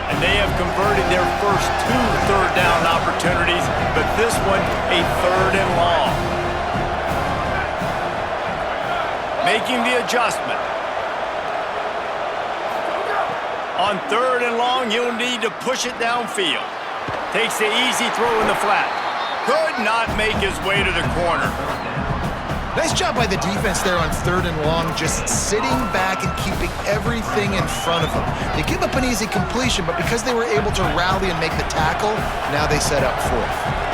And they have converted their first 2 third down opportunities, but this one a 3rd and long. Making the adjustment. On 3rd and long, he'll need to push it downfield. Takes the easy throw in the flat. Could not make his way to the corner. Nice job by the defense there on 3rd and long, just sitting back and keeping everything in front of them. They give up an easy completion, but because they were able to rally and make the tackle, now they set up 4th.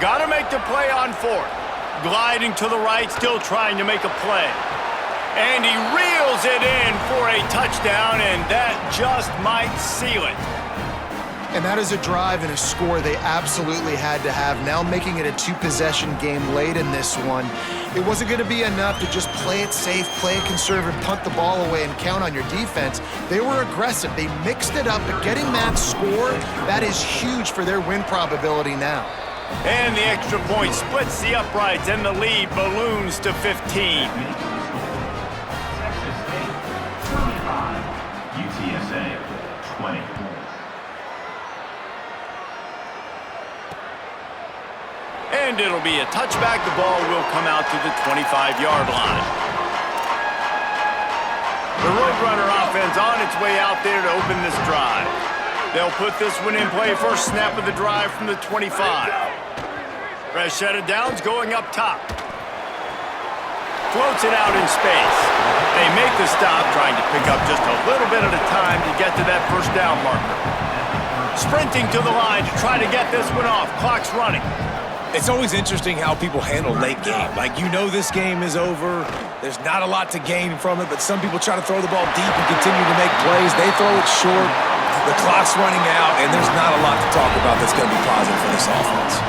Got to make the play on 4th. Gliding to the right, still trying to make a play. And he reels it in for a touchdown, and that just might seal it. And that is a drive and a score they absolutely had to have. Now making it a 2-possession game late in this one. It wasn't going to be enough to just play it safe, play it conservative, punt the ball away, and count on your defense. They were aggressive. They mixed it up, but getting that score, that is huge for their win probability now. And the extra point splits the uprights, and the lead balloons to 15. Texas State 35, UTSA 20. And it'll be a touchback. The ball will come out to the 25-yard line. The Roadrunner offense on its way out there to open this drive. They'll put this one in play. First snap of the drive from the 25. Fresh set of downs going up top. Floats it out in space. They make the stop, trying to pick up just a little bit at a time to get to that first down marker. Sprinting to the line to try to get this one off. Clock's running. It's always interesting how people handle late game. Like, you know this game is over. There's not a lot to gain from it, but some people try to throw the ball deep and continue to make plays. They throw it short. The clock's running out, and there's not a lot to talk about that's going to be positive for this offense.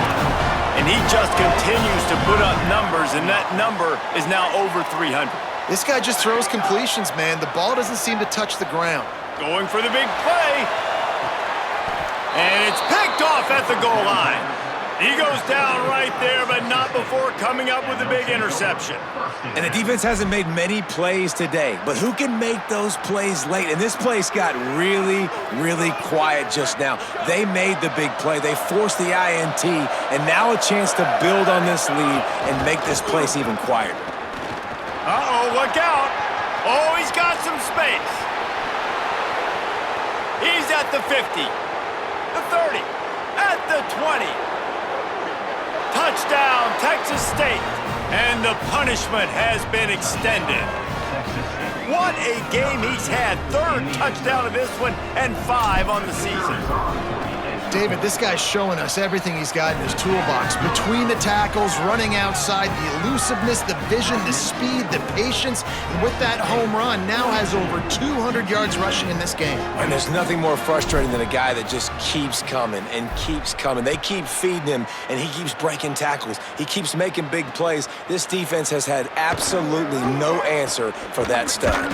And he just continues to put up numbers, and that number is now over 300. This guy just throws completions, man. The ball doesn't seem to touch the ground. Going for the big play. And it's picked off at the goal line. He goes down right there, but not before coming up with a big interception. And the defense hasn't made many plays today, but who can make those plays late? And this place got really, really quiet just now. They made the big play. They forced the INT, and now a chance to build on this lead and make this place even quieter. Uh-oh, look out. Oh, he's got some space. He's at the 50, the 30, at the 20. Touchdown, Texas State. And the punishment has been extended. What a game he's had. 3rd touchdown of this one and 5 on the season. David, this guy's showing us everything he's got in his toolbox. Between the tackles, running outside, the elusiveness, the vision, the speed, the patience. And with that home run, now has over 200 yards rushing in this game. And there's nothing more frustrating than a guy that just keeps coming and keeps coming. They keep feeding him, and he keeps breaking tackles. He keeps making big plays. This defense has had absolutely no answer for that stud.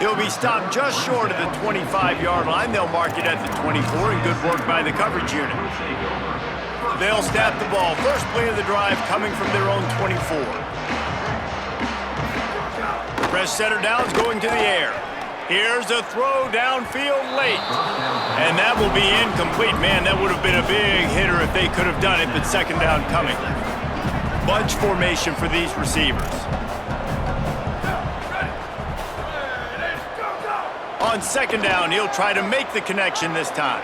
He'll be stopped just short of the 25-yard line. They'll mark it at the 24, and good work by the coverage unit. They'll snap the ball. First play of the drive coming from their own 24. Fresh setter downs going to the air. Here's a throw downfield late. And that will be incomplete. Man, that would have been a big hitter if they could have done it, but second down coming. Bunch formation for these receivers. On second down, he'll try to make the connection this time.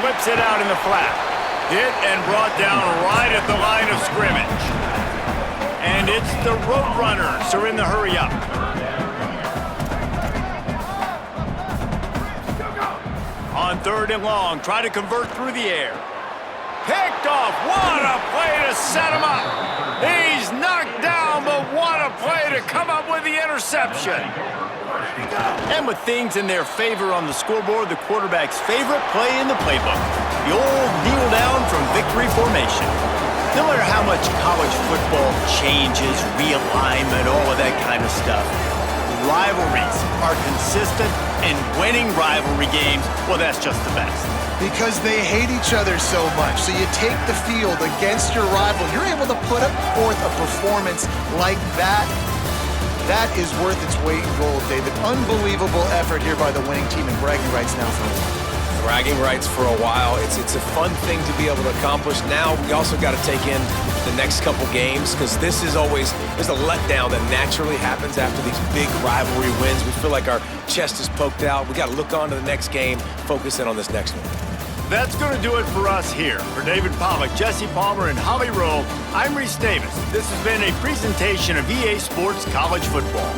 Flips it out in the flat. Hit and brought down right at the line of scrimmage. And it's the Roadrunners who are in the hurry up. On 3rd and long, try to convert through the air. Picked off. What a play to set him up. He's to come up with the interception. And with things in their favor on the scoreboard, the quarterback's favorite play in the playbook, the old kneel down from victory formation. No matter how much college football changes, realignment, all of that kind of stuff, rivalries are consistent, and winning rivalry games, well, that's just the best. Because they hate each other so much. So you take the field against your rival. You're able to put forth a performance like that. That is worth its weight in gold, David. Unbelievable effort here by the winning team, and bragging rights now for a while. Bragging rights for a while. It's a fun thing to be able to accomplish. Now we also got to take in the next couple games, because this is always, there's a letdown that naturally happens after these big rivalry wins. We feel like our chest is poked out. We got to look on to the next game, focus in on this next one. That's going to do it for us here. For David Pollack, Jesse Palmer, and Holly Rowe, I'm Reese Davis. This has been a presentation of EA Sports College Football.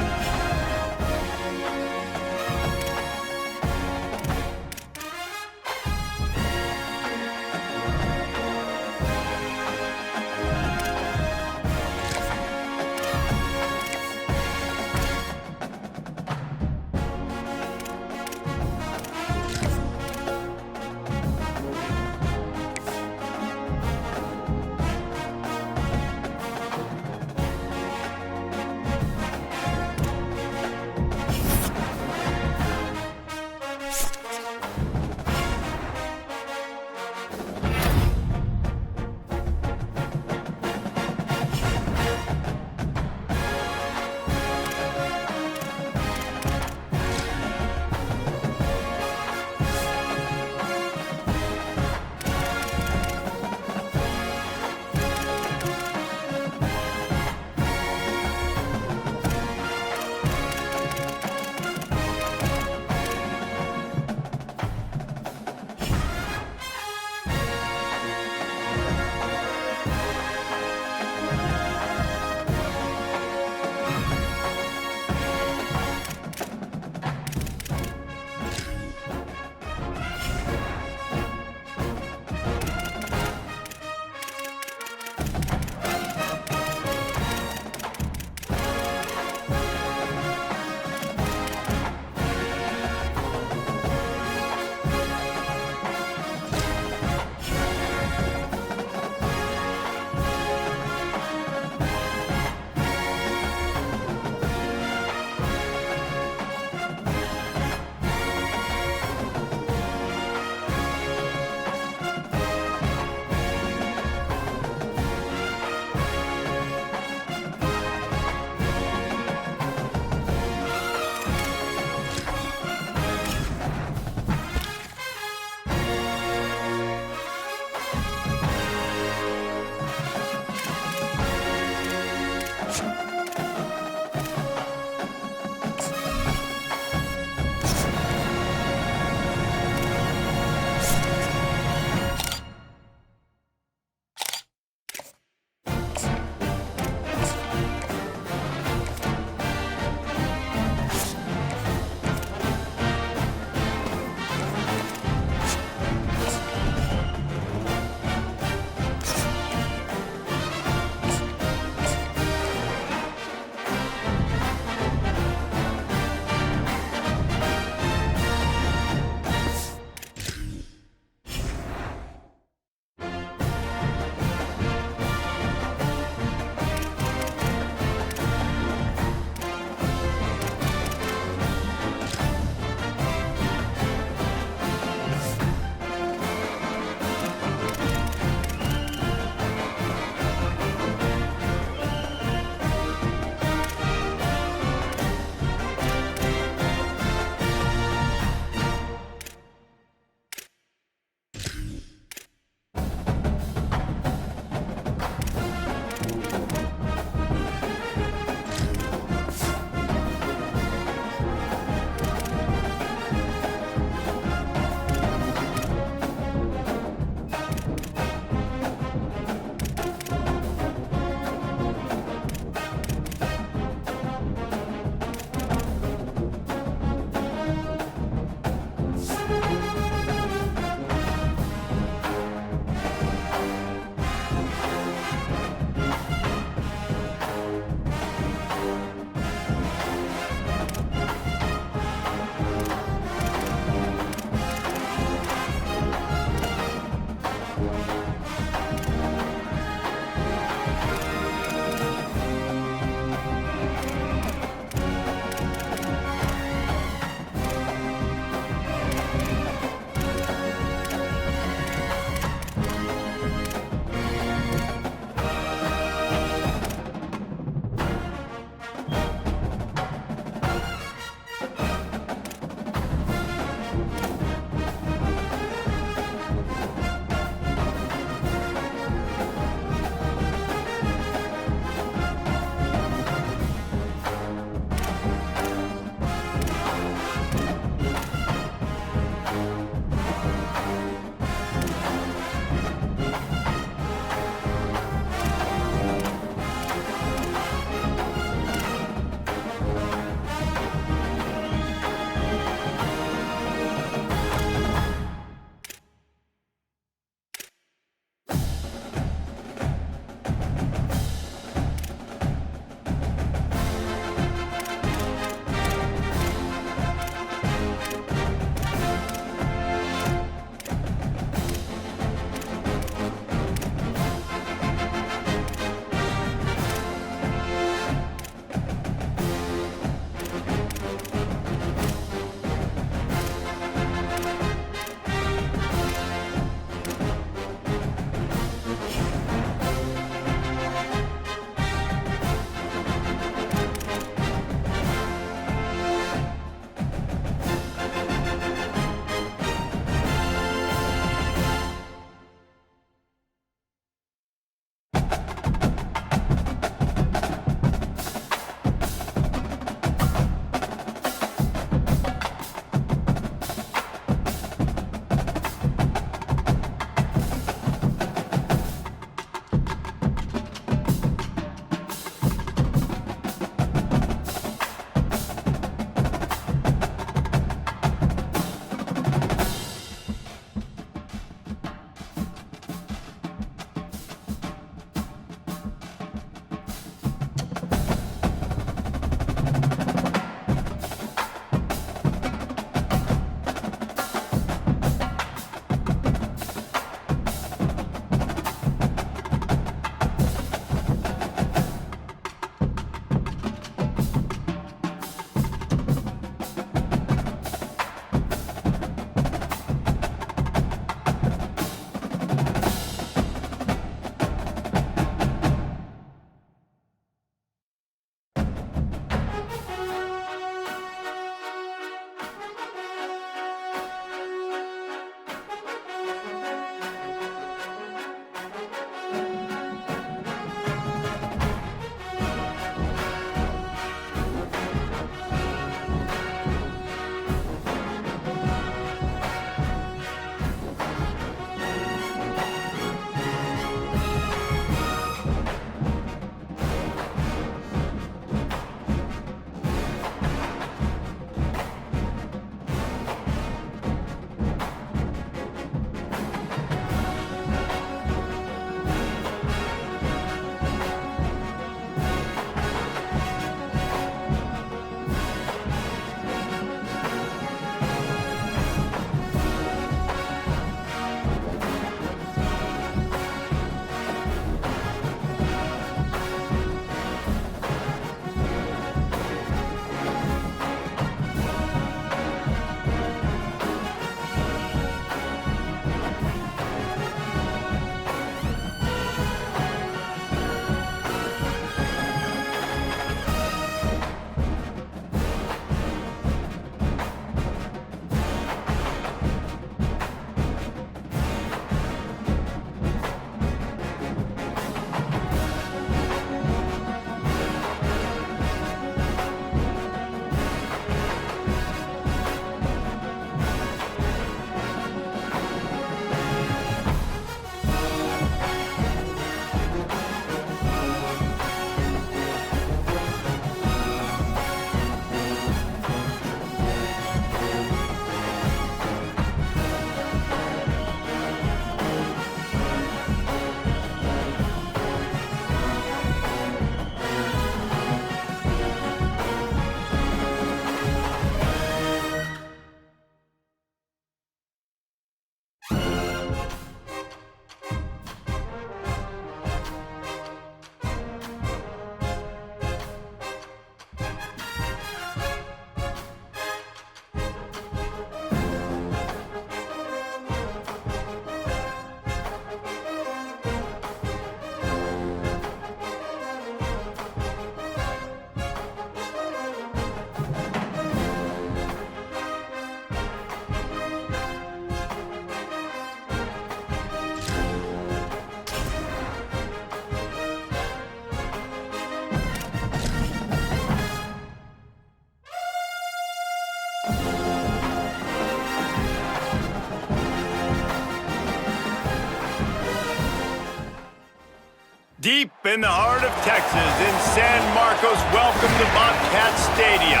Deep in the heart of Texas, in San Marcos, welcome to Bobcats Stadium.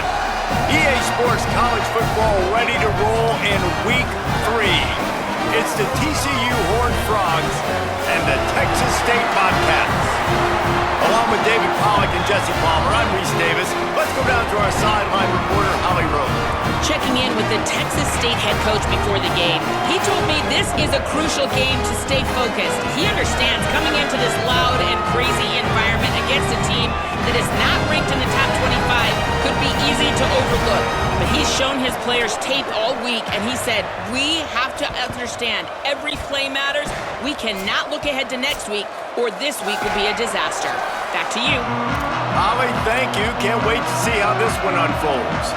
EA Sports College Football ready to roll in Week 3. It's the TCU Horned Frogs and the Texas State Bobcats. Along with David Pollack and Jesse Palmer, I'm Reese Davis. Let's go down to our sideline reporter, Holly Rowe. Checking in with the Texas State head coach before the game. He told me this is a crucial game to stay focused. He understands coming into this loud and crazy environment against a team that is not ranked in the top 25 could be easy to overlook. But he's shown his players tape all week, and he said, we have to understand every play matters. We cannot look ahead to next week, or this week will be a disaster. Back to you. Holly, thank you. Can't wait to see how this one unfolds.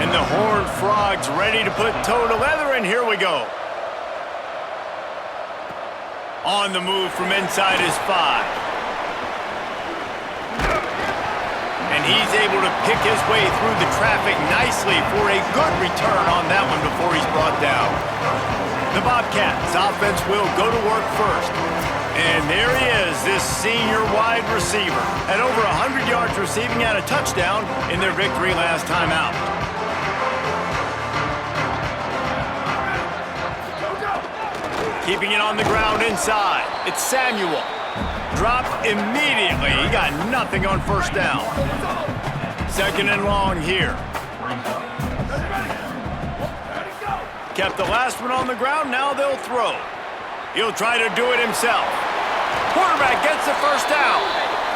And the Horned Frogs ready to put toe to leather, and here we go. On the move from inside his 5. And he's able to pick his way through the traffic nicely for a good return on that one before he's brought down. The Bobcats offense will go to work first. And there he is, this senior wide receiver. At over 100 yards receiving and a touchdown in their victory last time out. Keeping it on the ground inside. It's Samuel. Dropped immediately. He got nothing on first down. Second and long here. Kept the last one on the ground. Now they'll throw. He'll try to do it himself. Quarterback gets the first down.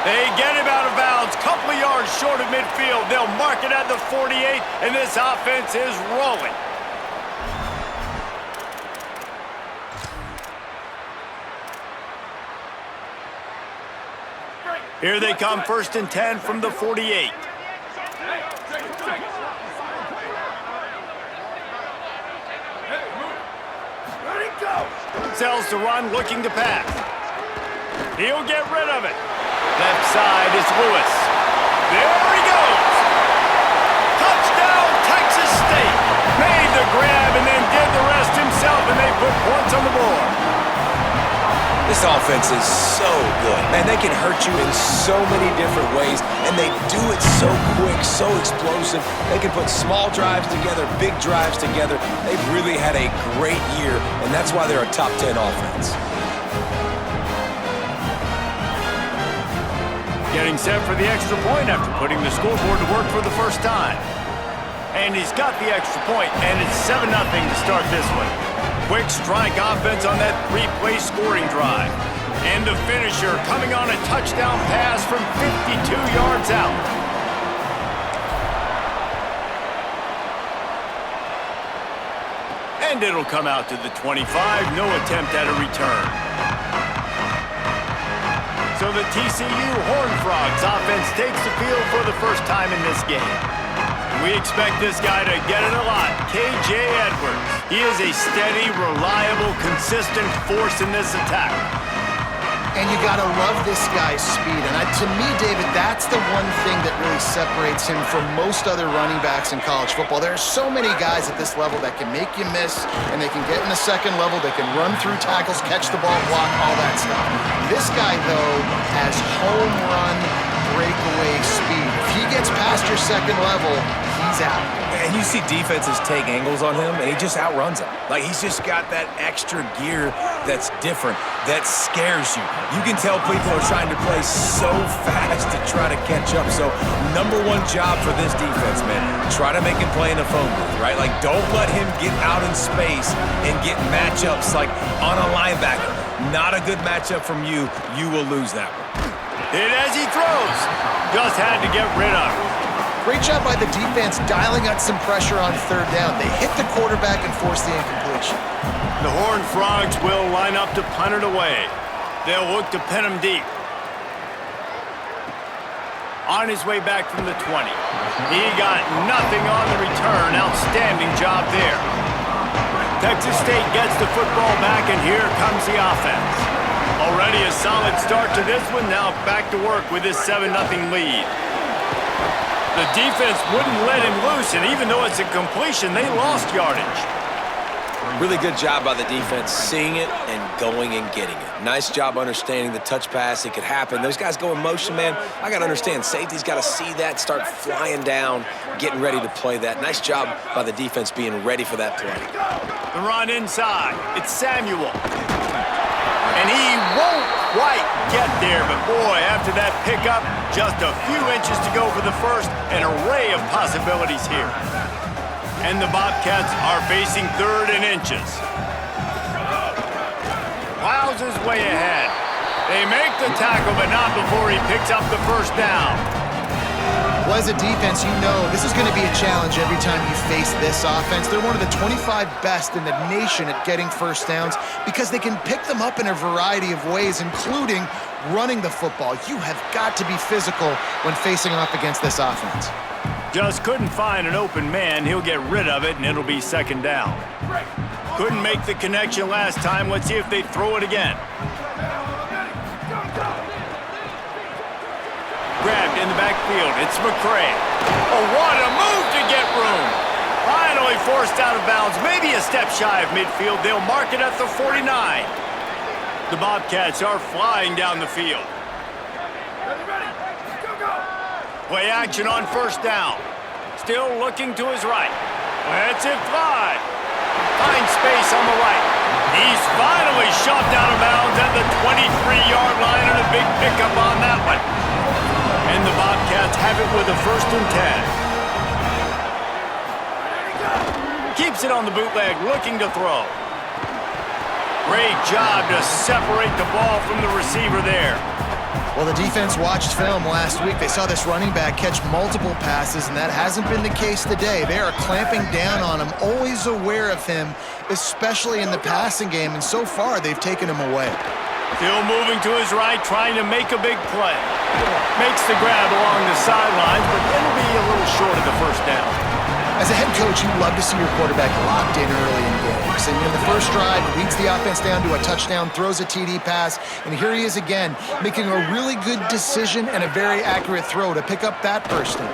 They get him out of bounds. Couple of yards short of midfield. They'll mark it at the 48, and this offense is rolling. Here they come, 1st and 10 from the 48. Sells to run, looking to pass. He'll get rid of it. Left side is Lewis. There he goes. Touchdown, Texas State. Made the grab and then did the rest himself, and they put points on the board. This offense is so good. Man, they can hurt you in so many different ways, and they do it so quick, so explosive. They can put small drives together, big drives together. They've really had a great year, and that's why they're a top 10 offense. Getting set for the extra point after putting the scoreboard to work for the first time. And he's got the extra point, and it's 7-0 to start this one. Quick strike offense on that 3-play scoring drive. And the finisher coming on a touchdown pass from 52 yards out. And it'll come out to the 25. No attempt at a return. So the TCU Horned Frogs offense takes the field for the first time in this game. We expect this guy to get it a lot. KJ Edwards. He is a steady, reliable, consistent force in this attack. And you gotta love this guy's speed. And to me, David, that's the one thing that really separates him from most other running backs in college football. There are so many guys at this level that can make you miss, and they can get in the second level, they can run through tackles, catch the ball, block, all that stuff. This guy, though, has home run breakaway speed. If he gets past your second level, he's out. And you see defenses take angles on him, and he just outruns them. Like, he's just got that extra gear that's different, that scares you. You can tell people are trying to play so fast to try to catch up. So, #1 job for this defense, man. Try to make him play in a phone booth, right? Like, don't let him get out in space and get matchups like on a linebacker. Not a good matchup from you. You will lose that one. Hit as he throws. Just had to get rid of it. Great job by the defense dialing up some pressure on 3rd down. They hit the quarterback and forced the incompletion. The Horned Frogs will line up to punt it away. They'll look to pin him deep. On his way back from the 20. He got nothing on the return. Outstanding job there. Texas State gets the football back, and here comes the offense. Already a solid start to this one. Now back to work with this 7-0 lead. The defense wouldn't let him loose, and even though it's a completion, they lost yardage. Really good job by the defense, seeing it and going and getting it. Nice job understanding the touch pass. It could happen. Those guys go in motion, man. I got to understand. Safety's got to see that, start flying down, getting ready to play that. Nice job by the defense being ready for that play. The run inside. It's Samuel. And he won't quite get there, but boy, after that pickup, just a few inches to go for the first. An array of possibilities here. And the Bobcats are facing 3rd and inches. Plows his way ahead. They make the tackle, but not before he picks up the first down. Well, as a defense, you know this is going to be a challenge every time you face this offense. They're one of the 25 best in the nation at getting first downs because they can pick them up in a variety of ways, including running the football. You have got to be physical when facing off against this offense. Just couldn't find an open man. He'll get rid of it, and it'll be 2nd down. Couldn't make the connection last time. Let's see if they throw it again. Grabbed in the backfield. It's McCray. Oh, what a move to get room. Finally forced out of bounds. Maybe a step shy of midfield. They'll mark it at the 49. The Bobcats are flying down the field. Play action on 1st down. Still looking to his right. Lets it fly. Finds space on the right. He's finally shoved out of bounds at the 23-yard line, and a big pickup on that one. And the Bobcats have it with a 1st and 10. Keeps it on the bootleg, looking to throw. Great job to separate the ball from the receiver there. Well, the defense watched film last week. They saw this running back catch multiple passes, and that hasn't been the case today. They are clamping down on him, always aware of him, especially in the passing game, and so far they've taken him away. Still moving to his right, trying to make a big play. Makes the grab along the sidelines, but it'll be a little short of the 1st down. As a head coach, you love to see your quarterback locked in early in games. And in the first drive, leads the offense down to a touchdown, throws a TD pass, and here he is again, making a really good decision and a very accurate throw to pick up that first down.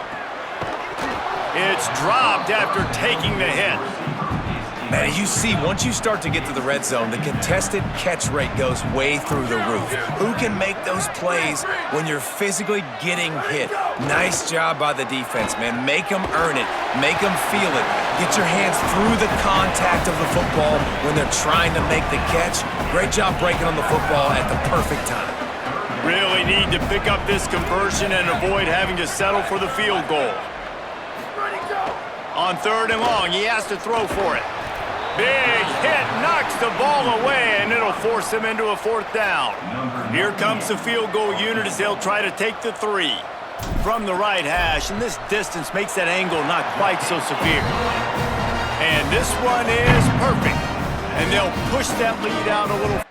It's dropped after taking the hit. Man, you see, once you start to get to the red zone, the contested catch rate goes way through the roof. Who can make those plays when you're physically getting hit? Nice job by the defense, man. Make them earn it. Make them feel it. Get your hands through the contact of the football when they're trying to make the catch. Great job breaking on the football at the perfect time. Really need to pick up this conversion and avoid having to settle for the field goal. On 3rd and long, he has to throw for it. Big hit, knocks the ball away, and it'll force them into a 4th down. Here comes the field goal unit as they'll try to take the 3. From the right hash, and this distance makes that angle not quite so severe. And this one is perfect. And they'll push that lead out a little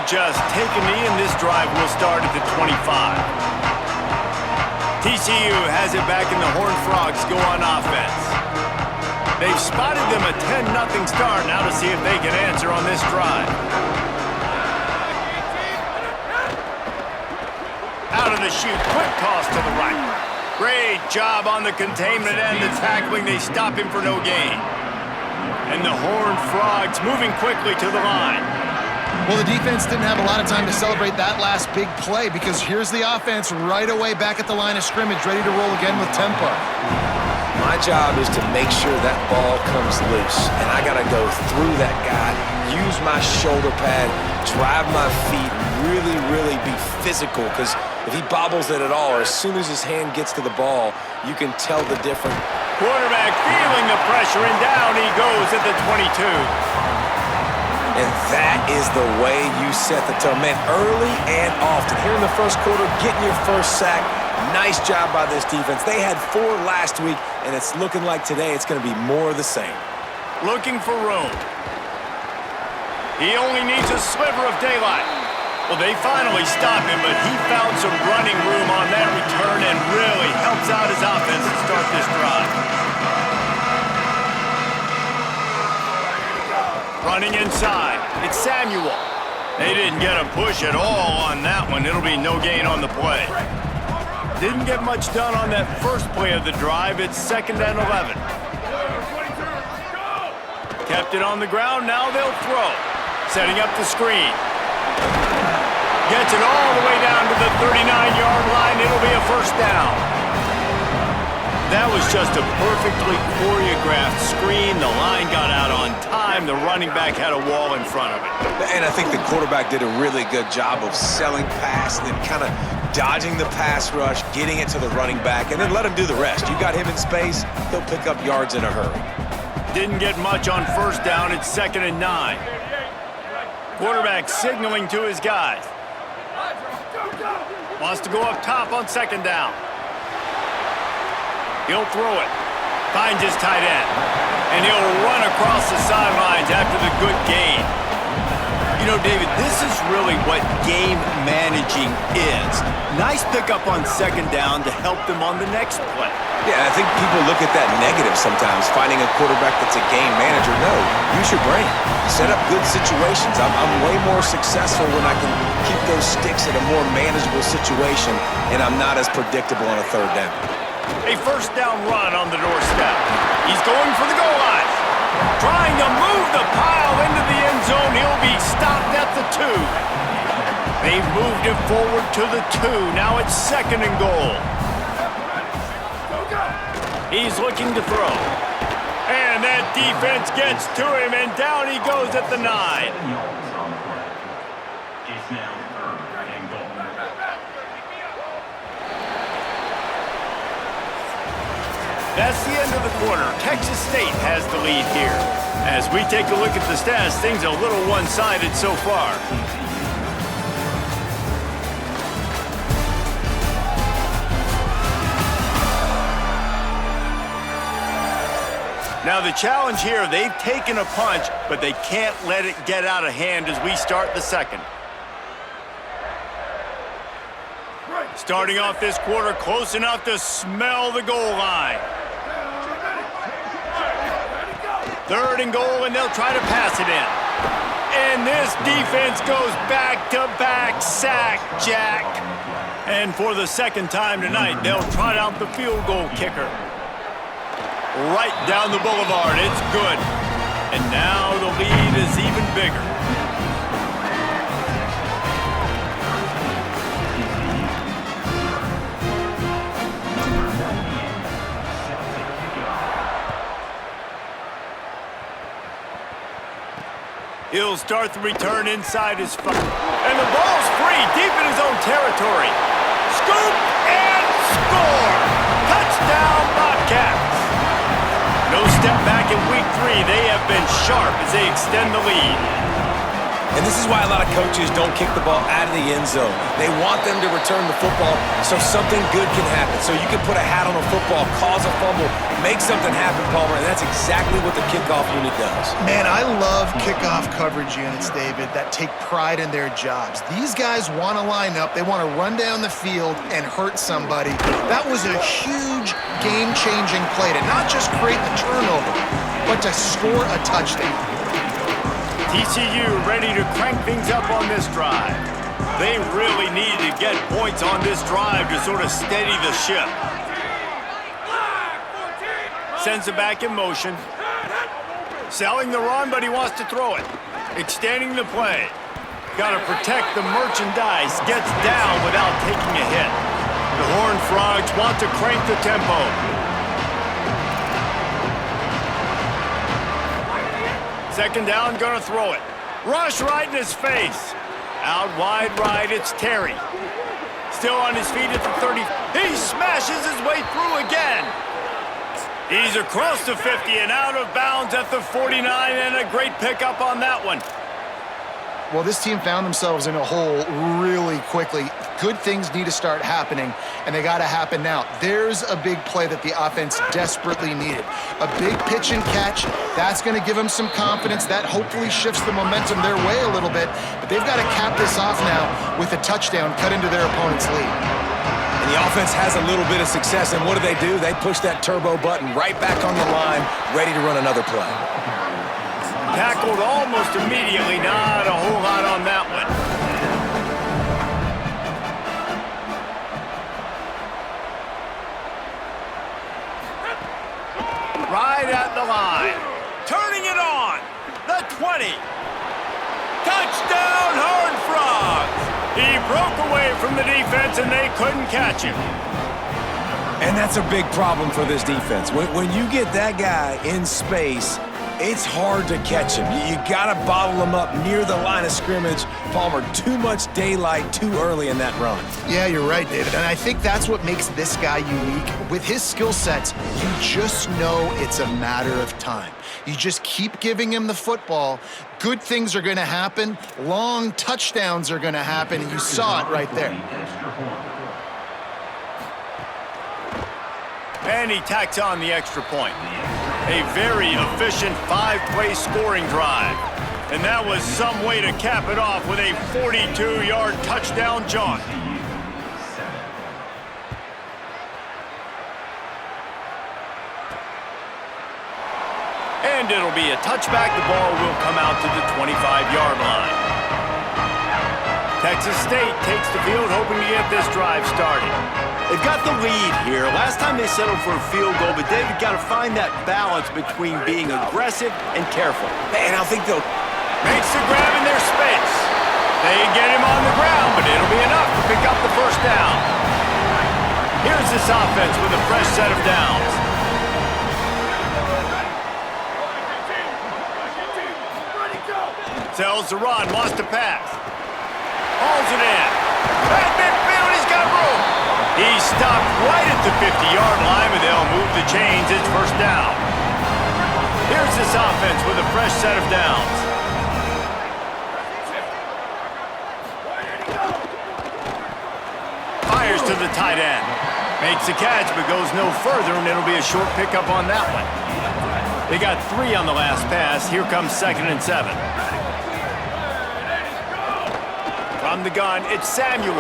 will just take a knee, and this drive will start at the 25. TCU has it back, and the Horned Frogs go on offense. They've spotted them a 10-0 start. Now to see if they can answer on this drive. Out of the chute, quick toss to the right. Great job on the containment and the tackling. They stop him for no gain. And the Horned Frogs moving quickly to the line. Well, the defense didn't have a lot of time to celebrate that last big play because here's the offense right away back at the line of scrimmage, ready to roll again with tempo. My job is to make sure that ball comes loose, and I got to go through that guy, use my shoulder pad, drive my feet, really, really be physical, because if he bobbles it at all, or as soon as his hand gets to the ball, you can tell the difference. Quarterback feeling the pressure, and down he goes at the 22. And that is the way you set the tone. Man, early and often. Here in the first quarter, getting your first sack. Nice job by this defense. They had 4 last week, and it's looking like today it's going to be more of the same. Looking for room. He only needs a sliver of daylight. Well, they finally stop him, but he found some running room on that return and really helps out his offense to start this drive. Running inside, it's Samuel. They didn't get a push at all on that one. It'll be no gain on the play. Didn't get much done on that first play of the drive. It's 2nd and 11. Kept it on the ground, now they'll throw. Setting up the screen. Gets it all the way down to the 39-yard line. It'll be a first down. That was just a perfectly choreographed screen. The line got out on time. The running back had a wall in front of it. And I think the quarterback did a really good job of selling pass and then kind of dodging the pass rush, getting it to the running back, and then let him do the rest. You got him in space, he'll pick up yards in a hurry. Didn't get much on first down. It's 2nd and 9. Quarterback signaling to his guys. Wants to go up top on 2nd down. He'll throw it. Finds his tight end. And he'll run across the sidelines after the good gain. You know, David, this is really what game managing is. Nice pickup on 2nd down to help them on the next play. Yeah, I think people look at that negative sometimes, finding a quarterback that's a game manager. No, use your brain. Set up good situations. I'm way more successful when I can keep those sticks in a more manageable situation, and I'm not as predictable on a 3rd down. A first down run on the doorstep. He's going for the goal line. Trying to move the pile into the end zone. He'll be stopped at the 2. They've moved him forward to the 2. Now it's 2nd and goal. He's looking to throw. And that defense gets to him, and down he goes at the 9. It's now 3rd and goal. That's the end of the quarter. Texas State has the lead here. As we take a look at the stats, things are a little one-sided so far. Now the challenge here, they've taken a punch, but they can't let it get out of hand as we start the 2nd. Starting off this quarter close enough to smell the goal line. 3rd and goal, and they'll try to pass it in. And this defense goes back-to-back sack, Jack. And for the 2nd time tonight, they'll trot out the field goal kicker. Right down the boulevard, it's good. And now the lead is even bigger. He'll start the return inside his 5. And the ball's free deep in his own territory. Scoop and score! Touchdown, Bobcats! No step back in week 3. They have been sharp as they extend the lead. And this is why a lot of coaches don't kick the ball out of the end zone. They want them to return the football so something good can happen. So you can put a hat on a football, cause a fumble, make something happen, Palmer, and that's exactly what the kickoff unit does. Man, I love kickoff coverage units, David, that take pride in their jobs. These guys want to line up. They want to run down the field and hurt somebody. That was a huge game-changing play to not just create the turnover, but to score a touchdown. TCU ready to crank things up on this drive. They really need to get points on this drive to sort of steady the ship. Sends it back in motion. Selling the run, but he wants to throw it. Extending the play. Got to protect the merchandise. Gets down without taking a hit. The Horned Frogs want to crank the tempo. Second down, gonna throw it. Rush right in his face. Out wide right, it's Terry. Still on his feet at the 30. He smashes his way through again. He's across the 50 and out of bounds at the 49, and a great pickup on that one. Well, this team found themselves in a hole really quickly. Good things need to start happening, and they got to happen now. There's a big play that the offense desperately needed. A big pitch and catch. That's going to give them some confidence. That hopefully shifts the momentum their way a little bit. But they've got to cap this off now with a touchdown cut into their opponent's lead. And the offense has a little bit of success, and what do? They push that turbo button right back on the line, ready to run another play. Tackled almost immediately. Not a whole lot on that one. Right at the line. Turning it on. The 20. Touchdown, Horned Frogs. He broke away from the defense, and they couldn't catch him. And that's a big problem for this defense. When you get that guy in space, it's hard to catch him. You got to bottle him up near the line of scrimmage. Palmer, too much daylight too early in that run. Yeah, you're right, David. And I think that's what makes this guy unique. With his skill sets, you just know it's a matter of time. You just keep giving him the football. Good things are going to happen. Long touchdowns are going to happen. And you saw it right there. And he tacks on the extra point. A very efficient five-play scoring drive. And that was some way to cap it off with a 42-yard touchdown jaunt. And it'll be a touchback. The ball will come out to the 25-yard line. Texas State takes the field, hoping to get this drive started. They've got the lead here. Last time they settled for a field goal, but they've got to find that balance between being aggressive and careful. And I think they'll... Makes the grab in their space. They get him on the ground, but it'll be enough to pick up the first down. Here's this offense with a fresh set of downs. Sells the run, wants to pass. Hauls it in. At midfield, he's got room. He's stopped right at the 50-yard line, but they'll move the chains. It's first down. Here's this offense with a fresh set of downs. Fires to the tight end. Makes the catch, but goes no further, and it'll be a short pickup on that one. They got 3 on the last pass. Here comes 2nd and 7. From the gun, it's Samuel.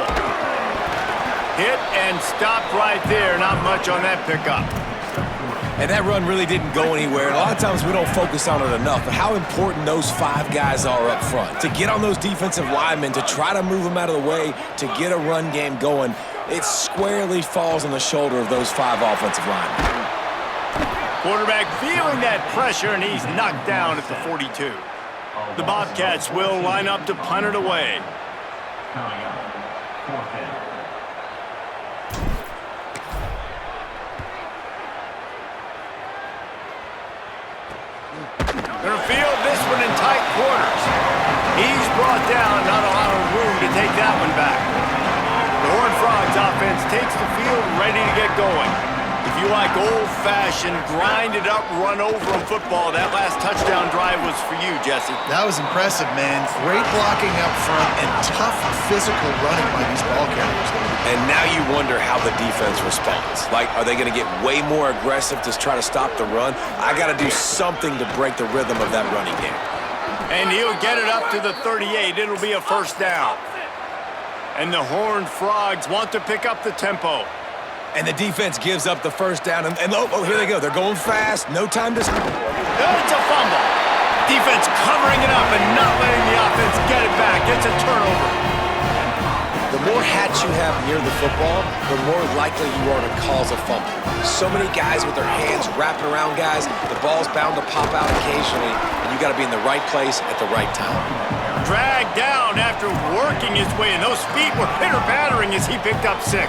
Hit and stopped right there. Not much on that pickup. And that run really didn't go anywhere. And a lot of times we don't focus on it enough, but how important those 5 guys are up front. To get on those defensive linemen, to try to move them out of the way, to get a run game going, it squarely falls on the shoulder of those 5 offensive linemen. Quarterback feeling that pressure, and he's knocked down at the 42. The Bobcats will line up to punt it away. Coming up, 4th and Gonna field this one in tight quarters. He's brought down, not a lot of room to take that one back. The Horned Frogs offense takes the field, ready to get going. If you like old-fashioned, grind-it-up, run-over-'em football, that last touchdown drive was for you, Jesse. That was impressive, man. Great blocking up front and tough physical running by these ball carriers. And now you wonder how the defense responds. Like, are they going to get way more aggressive to try to stop the run? I got to do something to break the rhythm of that running game. And he'll get it up to the 38. It'll be a first down. And the Horned Frogs want to pick up the tempo. And the defense gives up the first down. And oh, here they go. They're going fast. No time to... It's a fumble. Defense covering it up and not letting the offense get it back. It's a turnover. The more hats you have near the football, the more likely you are to cause a fumble. So many guys with their hands wrapping around guys, the ball's bound to pop out occasionally, and you got to be in the right place at the right time. Dragged down after working his way, and those feet were pitter-pattering as he picked up 6.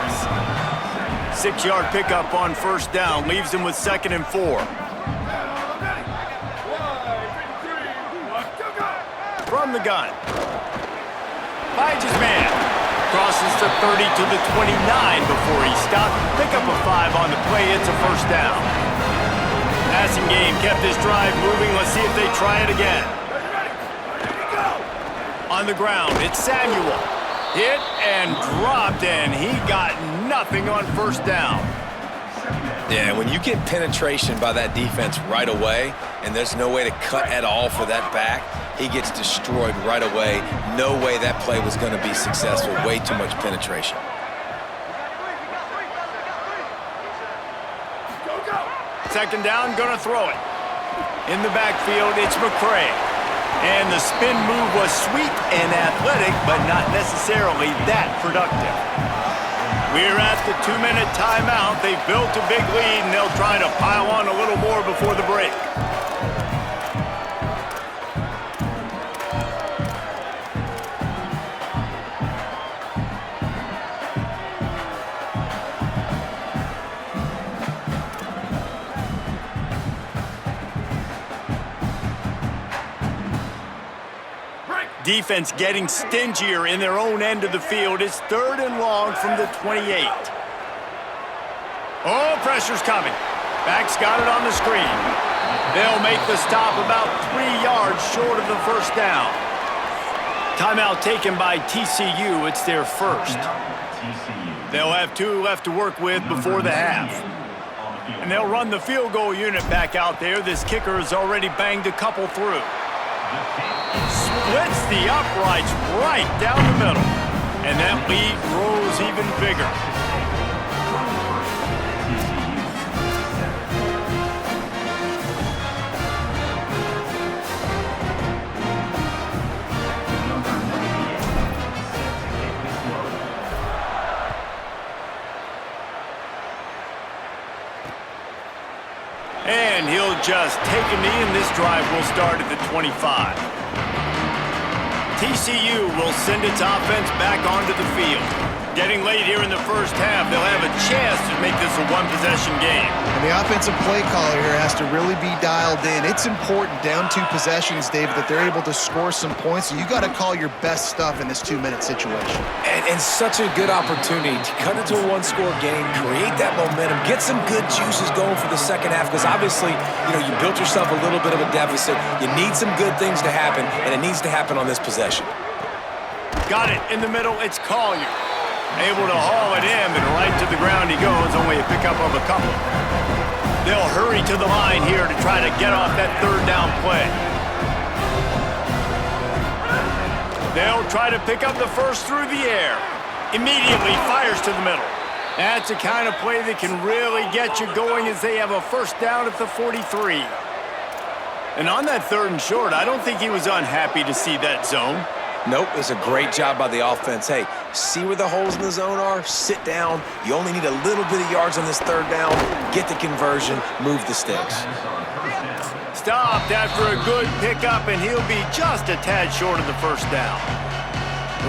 6-yard pickup on first down, leaves him with 2nd and 4. From the gun. Finds his man. Crosses the 30 to the 29 before he stopped. Pick up a 5 on the play. It's a first down. Passing game kept this drive moving. Let's see if they try it again. On the ground, it's Samuel. Hit and dropped, and he got nothing on first down. Yeah, when you get penetration by that defense right away, and there's no way to cut at all for that back, he gets destroyed right away. No way that play was going to be successful. Way too much penetration. Second down, gonna throw it. In the backfield, it's McCray. And the spin move was sweet and athletic, but not necessarily that productive. We're at the 2-minute timeout. They've built a big lead, and they'll try to pile on a little more before the break. Defense getting stingier in their own end of the field. It's 3rd and long from the 28. Oh, pressure's coming. Back's got it on the screen. They'll make the stop about 3 yards short of the first down. Timeout taken by TCU. It's their first. They'll have 2 left to work with before the half. And they'll run the field goal unit back out there. This kicker has already banged a couple through. Splits the uprights right down the middle. And that lead grows even bigger. And he'll just take a knee, and this drive will start at the 25. TCU will send its offense back onto the field. Getting late here in the first half, they'll have a chance to make this a one-possession game. And the offensive play caller here has to really be dialed in. It's important down 2 possessions, David, that they're able to score some points. So you got to call your best stuff in this 2-minute situation. And such a good opportunity to cut into a 1-score game, create that momentum, get some good juices going for the second half, because obviously, you built yourself a little bit of a deficit. You need some good things to happen, and it needs to happen on this possession. Got it in the middle. It's Collier. Able to haul it in, and right to the ground he goes, only a pickup of a couple. They'll hurry to the line here to try to get off that 3rd down play. They'll try to pick up the first through the air. Immediately fires to the middle. That's the kind of play that can really get you going as they have a first down at the 43. And on that 3rd and short, I don't think he was unhappy to see that zone. Nope, it's a great job by the offense. Hey, see where the holes in the zone are, sit down. You only need a little bit of yards on this 3rd down. Get the conversion, move the sticks. Stopped after a good pickup, and he'll be just a tad short of the first down.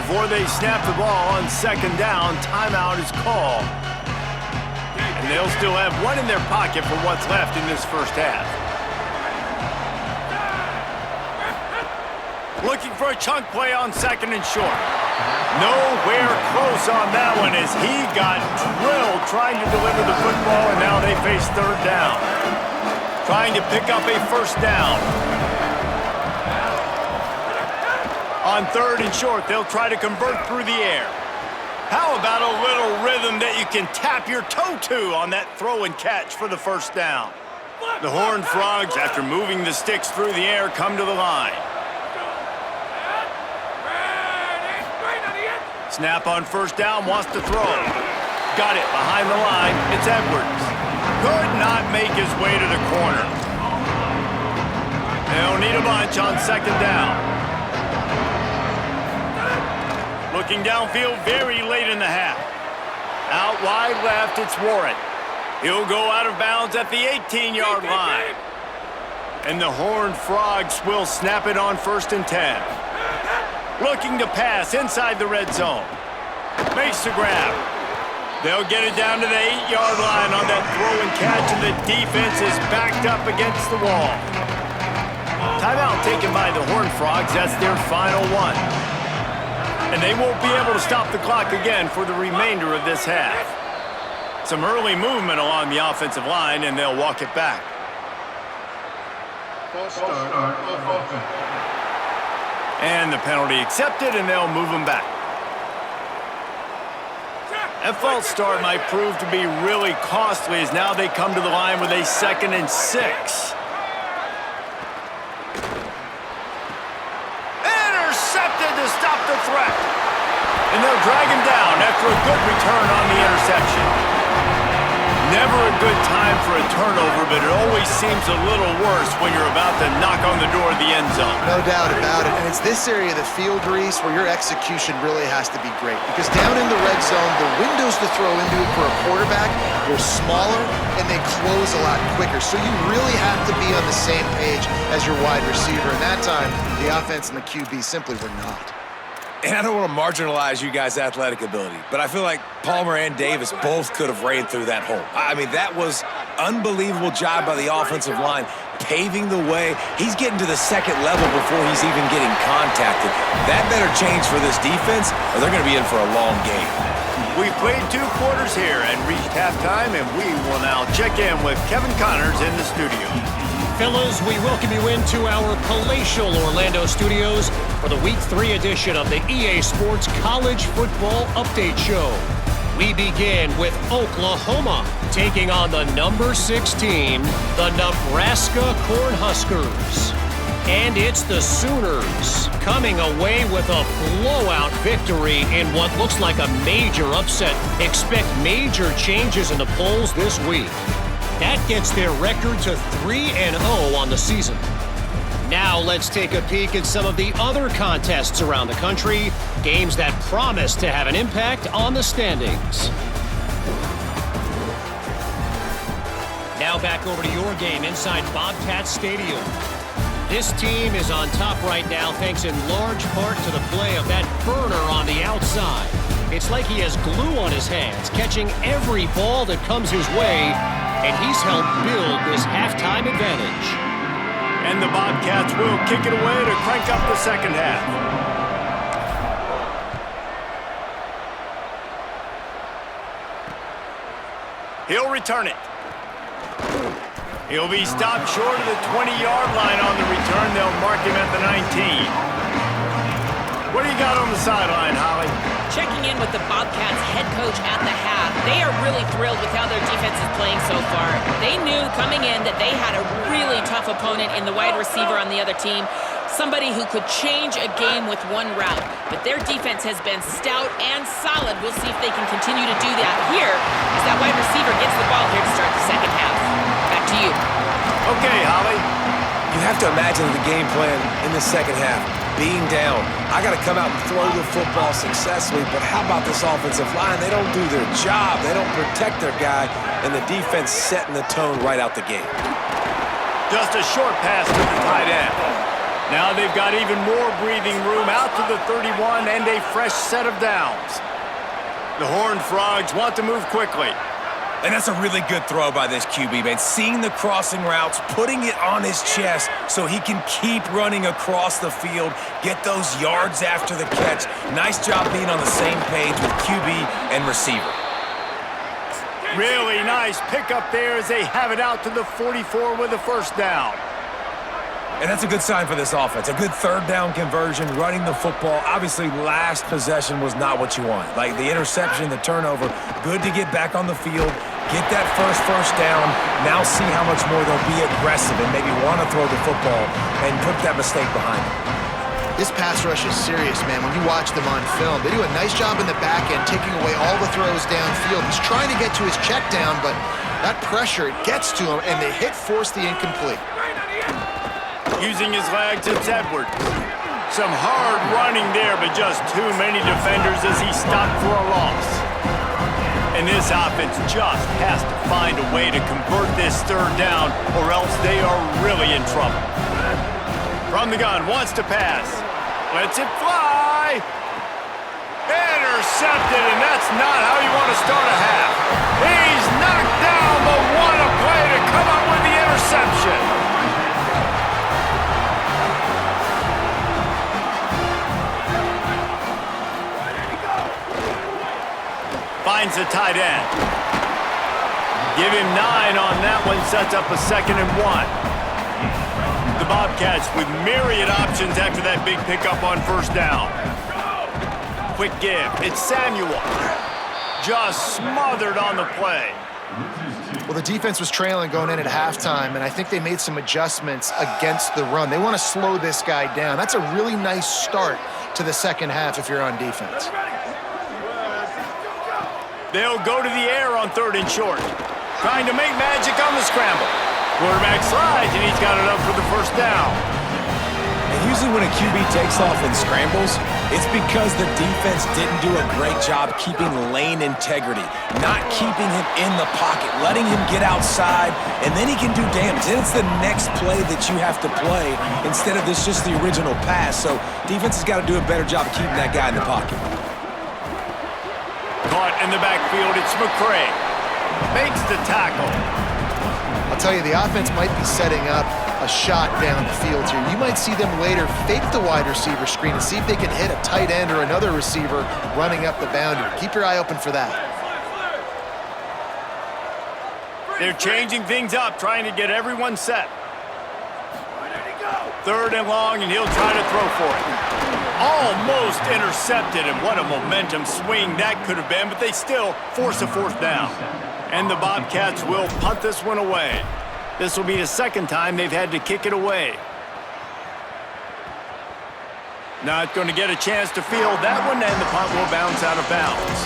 Before they snap the ball on 2nd down, timeout is called. And they'll still have 1 in their pocket for what's left in this first half. Looking for a chunk play on 2nd and short. Nowhere close on that one as he got drilled trying to deliver the football, and now they face third down. Trying to pick up a first down. On third and short, they'll try to convert through the air. How about a little rhythm that you can tap your toe to on that throw and catch for the first down? The Horned Frogs, after moving the sticks through the air, come to the line. Snap on first down, wants to throw. Got it behind the line. It's Edwards. Could not make his way to the corner. They'll need a bunch on second down. Looking downfield very late in the half. Out wide left, it's Warren. He'll go out of bounds at the 18-yard line. And the Horned Frogs will snap it on first and 10. Looking to pass inside the red zone. Makes the grab. They'll get it down to the 8-yard line on that throw and catch, and the defense is backed up against the wall. Timeout taken by the Horned Frogs. That's their final one. And they won't be able to stop the clock again for the remainder of this half. Some early movement along the offensive line, and they'll walk it back. And the penalty accepted, and they'll move them back. That false start might prove to be really costly as now they come to the line with a 2nd and 6. Intercepted to stop the threat. And they'll drag him down after a good return on the interception. Never a good time for a turnover, but it always seems a little worse when you're about to knock on the door of the end zone. No doubt about it. And it's this area of the field, Reese, where your execution really has to be great. Because down in the red zone, the windows to throw into it for a quarterback, they're smaller and they close a lot quicker. So you really have to be on the same page as your wide receiver. And that time, the offense and the QB simply were not. And I don't want to marginalize you guys' athletic ability, but I feel like Palmer and Davis both could have ran through that hole. I mean, that was unbelievable job by the offensive line, paving the way. He's getting to the second level before he's even getting contacted. That better change for this defense, or they're going to be in for a long game. We played 2 quarters here and reached halftime, and we will now check in with Kevin Connors in the studio. Fellas, we welcome you into our palatial Orlando studios for the Week 3 edition of the EA Sports College Football Update Show. We begin with Oklahoma taking on the number 6 team, the Nebraska Cornhuskers. And it's the Sooners coming away with a blowout victory in what looks like a major upset. Expect major changes in the polls this week. That gets their record to 3-0 on the season. Now let's take a peek at some of the other contests around the country, games that promise to have an impact on the standings. Now back over to your game inside Bobcats Stadium. This team is on top right now thanks in large part to the play of that burner on the outside. It's like he has glue on his hands, catching every ball that comes his way, and he's helped build this halftime advantage. And the Bobcats will kick it away to crank up the second half. He'll return it. He'll be stopped short of the 20-yard line on the return. They'll mark him at the 19. What do you got on the sideline, Holly? Checking in with the Bobcats head coach at the half. They are really thrilled with how their defense is playing so far. They knew coming in that they had a really tough opponent in the wide receiver on the other team, somebody who could change a game with one route. But their defense has been stout and solid. We'll see if they can continue to do that here as that wide receiver gets the ball here to start the second half. Back to you. Okay, Holly. You have to imagine the game plan in the second half. Being down, I got to come out and throw the football successfully, but how about this offensive line? They don't do their job. They don't protect their guy, and the defense setting the tone right out the gate. Just a short pass to the tight end. Now they've got even more breathing room out to the 31 and a fresh set of downs. The Horned Frogs want to move quickly. And that's a really good throw by this QB, man. Seeing the crossing routes, putting it on his chest so he can keep running across the field, get those yards after the catch. Nice job being on the same page with QB and receiver. Really nice pickup there as they have it out to the 44 with a first down. And that's a good sign for this offense. A good third down conversion, running the football. Obviously, last possession was not what you want. Like the interception, the turnover, good to get back on the field, get that first down. Now see how much more they'll be aggressive and maybe want to throw the football and put that mistake behind them. This pass rush is serious, man. When you watch them on film, they do a nice job in the back end, taking away all the throws downfield. He's trying to get to his check down, but that pressure, it gets to him, and they force the incomplete. Using his legs, it's Edwards. Some hard running there, but just too many defenders as he stopped for a loss. And this offense just has to find a way to convert this third down, or else they are really in trouble. From the gun, wants to pass. Lets it fly. Intercepted, and that's not how you want to start a half. He's knocked down, but what a play to come up with the interception. Finds the tight end. Give him 9 on that one, sets up a 2nd and 1. The Bobcats with myriad options after that big pickup on first down. Quick give. It's Samuel. Just smothered on the play. Well, the defense was trailing going in at halftime, and I think they made some adjustments against the run. They want to slow this guy down. That's a really nice start to the second half if you're on defense. They'll go to the air on 3rd and short. Trying to make magic on the scramble. Quarterback slides, and he's got it up for the first down. And usually when a QB takes off and scrambles, it's because the defense didn't do a great job keeping lane integrity, not keeping him in the pocket, letting him get outside, and then he can do damage. Then it's the next play that you have to play instead of this just the original pass. So defense has got to do a better job of keeping that guy in the pocket. Caught in the backfield, it's McCray. Makes the tackle. I'll tell you, the offense might be setting up a shot down the field here. You might see them later fake the wide receiver screen and see if they can hit a tight end or another receiver running up the boundary. Keep your eye open for that. They're changing things up, trying to get everyone set. 3rd and long, and he'll try to throw for it. Almost intercepted, and what a momentum swing that could have been, but they still force a 4th down. And the Bobcats will punt this one away. This will be the 2nd time they've had to kick it away. Not going to get a chance to field that one, and the punt will bounce out of bounds.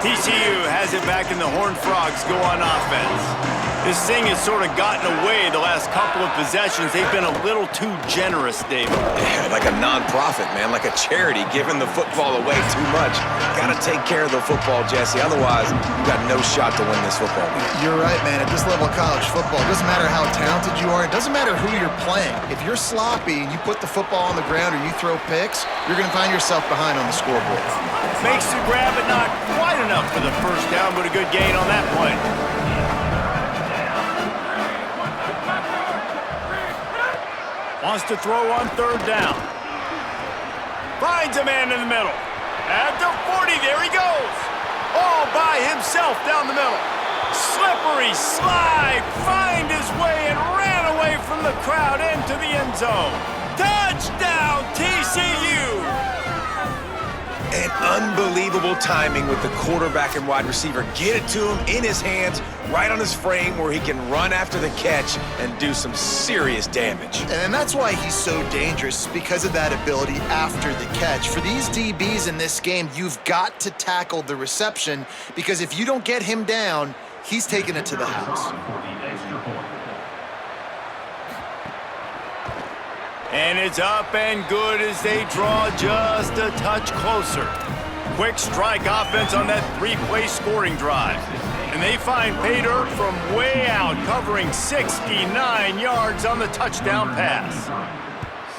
TCU has it back, and the Horned Frogs go on offense. This thing has sort of gotten away the last couple of possessions. They've been a little too generous, David. Yeah, like a non-profit, man, like a charity, giving the football away too much. Got to take care of the football, Jesse. Otherwise, you got no shot to win this football game. You're right, man. At this level of college football, it doesn't matter how talented you are. It doesn't matter who you're playing. If you're sloppy and you put the football on the ground or you throw picks, you're going to find yourself behind on the scoreboard. Makes the grab, but not quite enough for the first down, but a good gain on that play. Wants to throw on 3rd down. Finds a man in the middle. At the 40, there he goes. All by himself down the middle. Slippery slide, find his way and ran away from the crowd into the end zone. Touchdown, TCU! And unbelievable timing with the quarterback and wide receiver. Get it to him in his hands, right on his frame where he can run after the catch and do some serious damage. And that's why he's so dangerous, because of that ability after the catch. For these DBs in this game, you've got to tackle the reception, because if you don't get him down, he's taking it to the house. And it's up and good as they draw just a touch closer. Quick strike offense on that 3-play scoring drive. And they find pay dirt from way out, covering 69 yards on the touchdown pass.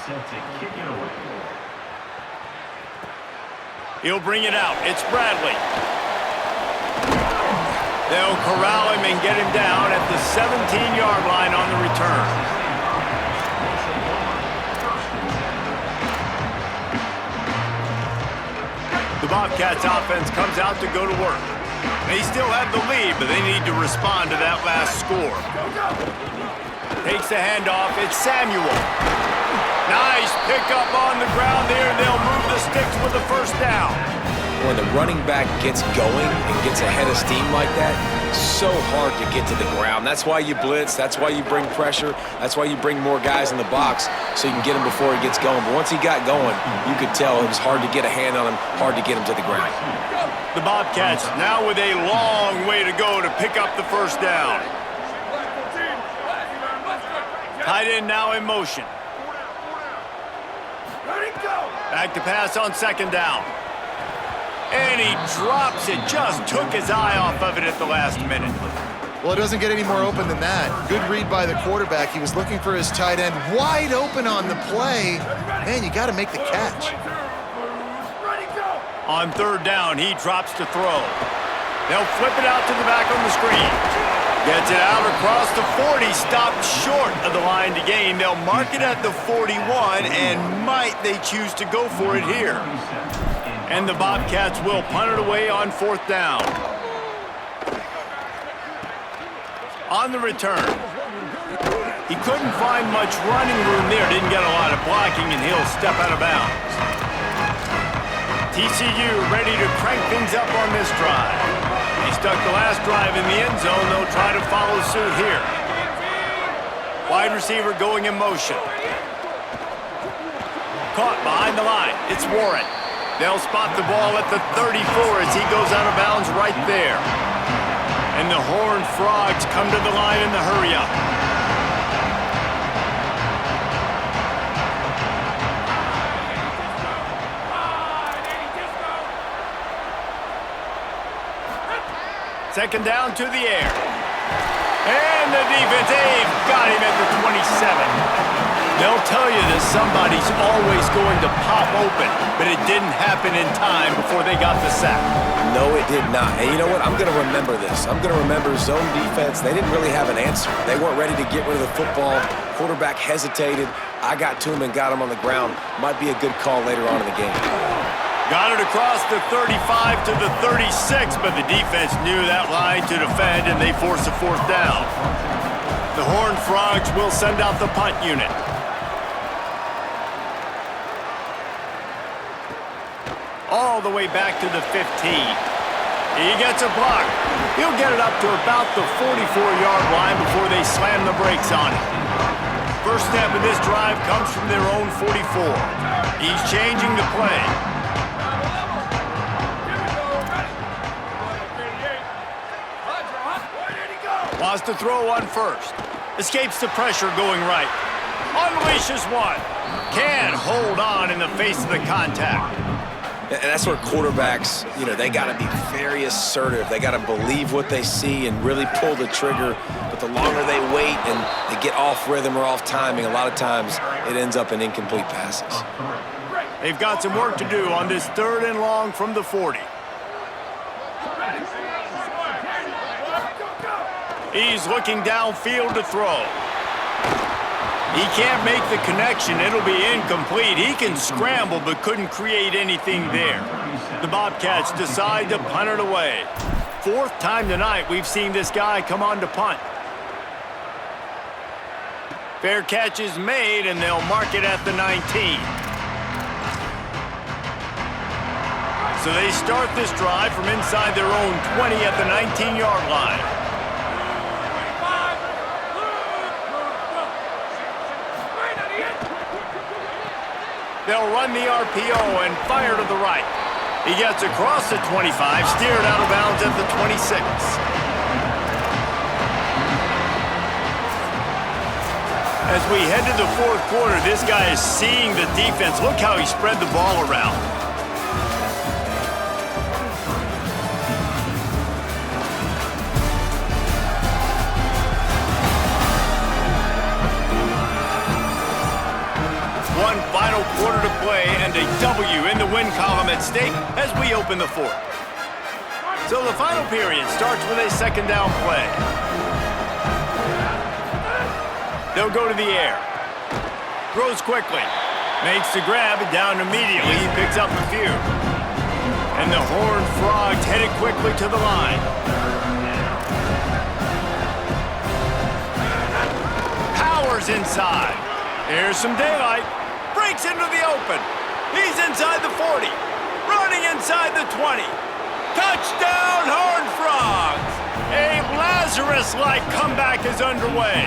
Set to kick it away. He'll bring it out. It's Bradley. They'll corral him and get him down at the 17-yard line on the return. The Bobcats offense comes out to go to work. They still have the lead, but they need to respond to that last score. Takes the handoff. It's Samuel. Nice pickup on the ground there. They'll move the sticks with the first down. When the running back gets going and gets ahead of steam like that, so hard to get to the ground. That's why you blitz. That's why you bring pressure. That's why you bring more guys in the box so you can get him before he gets going. But once he got going, you could tell it was hard to get a hand on him, hard to get him to the ground. The Bobcats now with a long way to go to pick up the first down. Tight end now in motion. Back to pass on second down. And he drops it. Just took his eye off of it at the last minute. Well, it doesn't get any more open than that. Good read by the quarterback. He was looking for his tight end wide open on the play. Man, you got to make the catch. On third down, he drops to throw. They'll flip it out to the back on the screen. Gets it out across the 40, stopped short of the line to gain. They'll mark it at the 41, and might they choose to go for it here. And the Bobcats will punt it away on fourth down. On the return, he couldn't find much running room there. Didn't get a lot of blocking, and he'll step out of bounds. TCU ready to crank things up on this drive. He stuck the last drive in the end zone. They'll try to follow suit here. Wide receiver going in motion. Caught behind the line. It's Warren. They'll spot the ball at the 34 as he goes out of bounds right there. And the Horned Frogs come to the line in the hurry-up. Second down to the air. And the defense, they've got him at the 27. They'll tell you that somebody's always going to pop open, but it didn't happen in time before they got the sack. No, it did not. And you know what? I'm going to remember this. I'm going to remember zone defense. They didn't really have an answer. They weren't ready to get rid of the football. Quarterback hesitated. I got to him and got him on the ground. Might be a good call later on in the game. Got it across the 35 to the 36, but the defense knew that line to defend, and they force a fourth down. The Horned Frogs will send out the punt unit. All the way back to the 15. He gets a block. He'll get it up to about the 44-yard line before they slam the brakes on it. First step of this drive comes from their own 44. He's changing the play. Wants to throw on first. Escapes the pressure going right. Unleashes one. Can't hold on in the face of the contact. And that's where quarterbacks, they got to be very assertive. They got to believe what they see and really pull the trigger. But the longer they wait and they get off rhythm or off timing, a lot of times it ends up in incomplete passes. They've got some work to do on this third and long from the 40. He's looking downfield to throw. He can't make the connection. It'll be incomplete. He can scramble but couldn't create anything there. The Bobcats decide to punt it away. Fourth time tonight we've seen this guy come on to punt. Fair catch is made, and they'll mark it at the 19. So they start this drive from inside their own 20 at the 19-yard line. They'll run the RPO and fire to the right. He gets across the 25, steered out of bounds at the 26. As we head to the fourth quarter, this guy is seeing the defense. Look how he spread the ball around. One final quarter to play and a W in the win column at stake as we open the fourth. So the final period starts with a second down play. They'll go to the air. Throws quickly. Makes the grab and down immediately. He picks up a few. And the Horned Frogs headed quickly to the line. Powers inside. Here's some daylight. Breaks into the open. He's inside the 40. Running inside the 20. Touchdown, Horned Frogs! A Lazarus-like comeback is underway.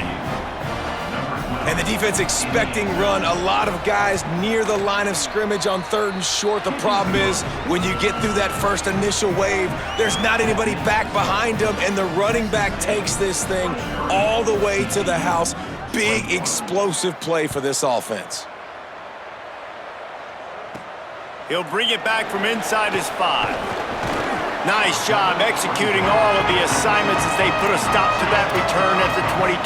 And the defense expecting run. A lot of guys near the line of scrimmage on 3rd and short. The problem is when you get through that first initial wave, there's not anybody back behind them, and the running back takes this thing all the way to the house. Big, explosive play for this offense. He'll bring it back from inside his 5. Nice job executing all of the assignments as they put a stop to that return at the 22.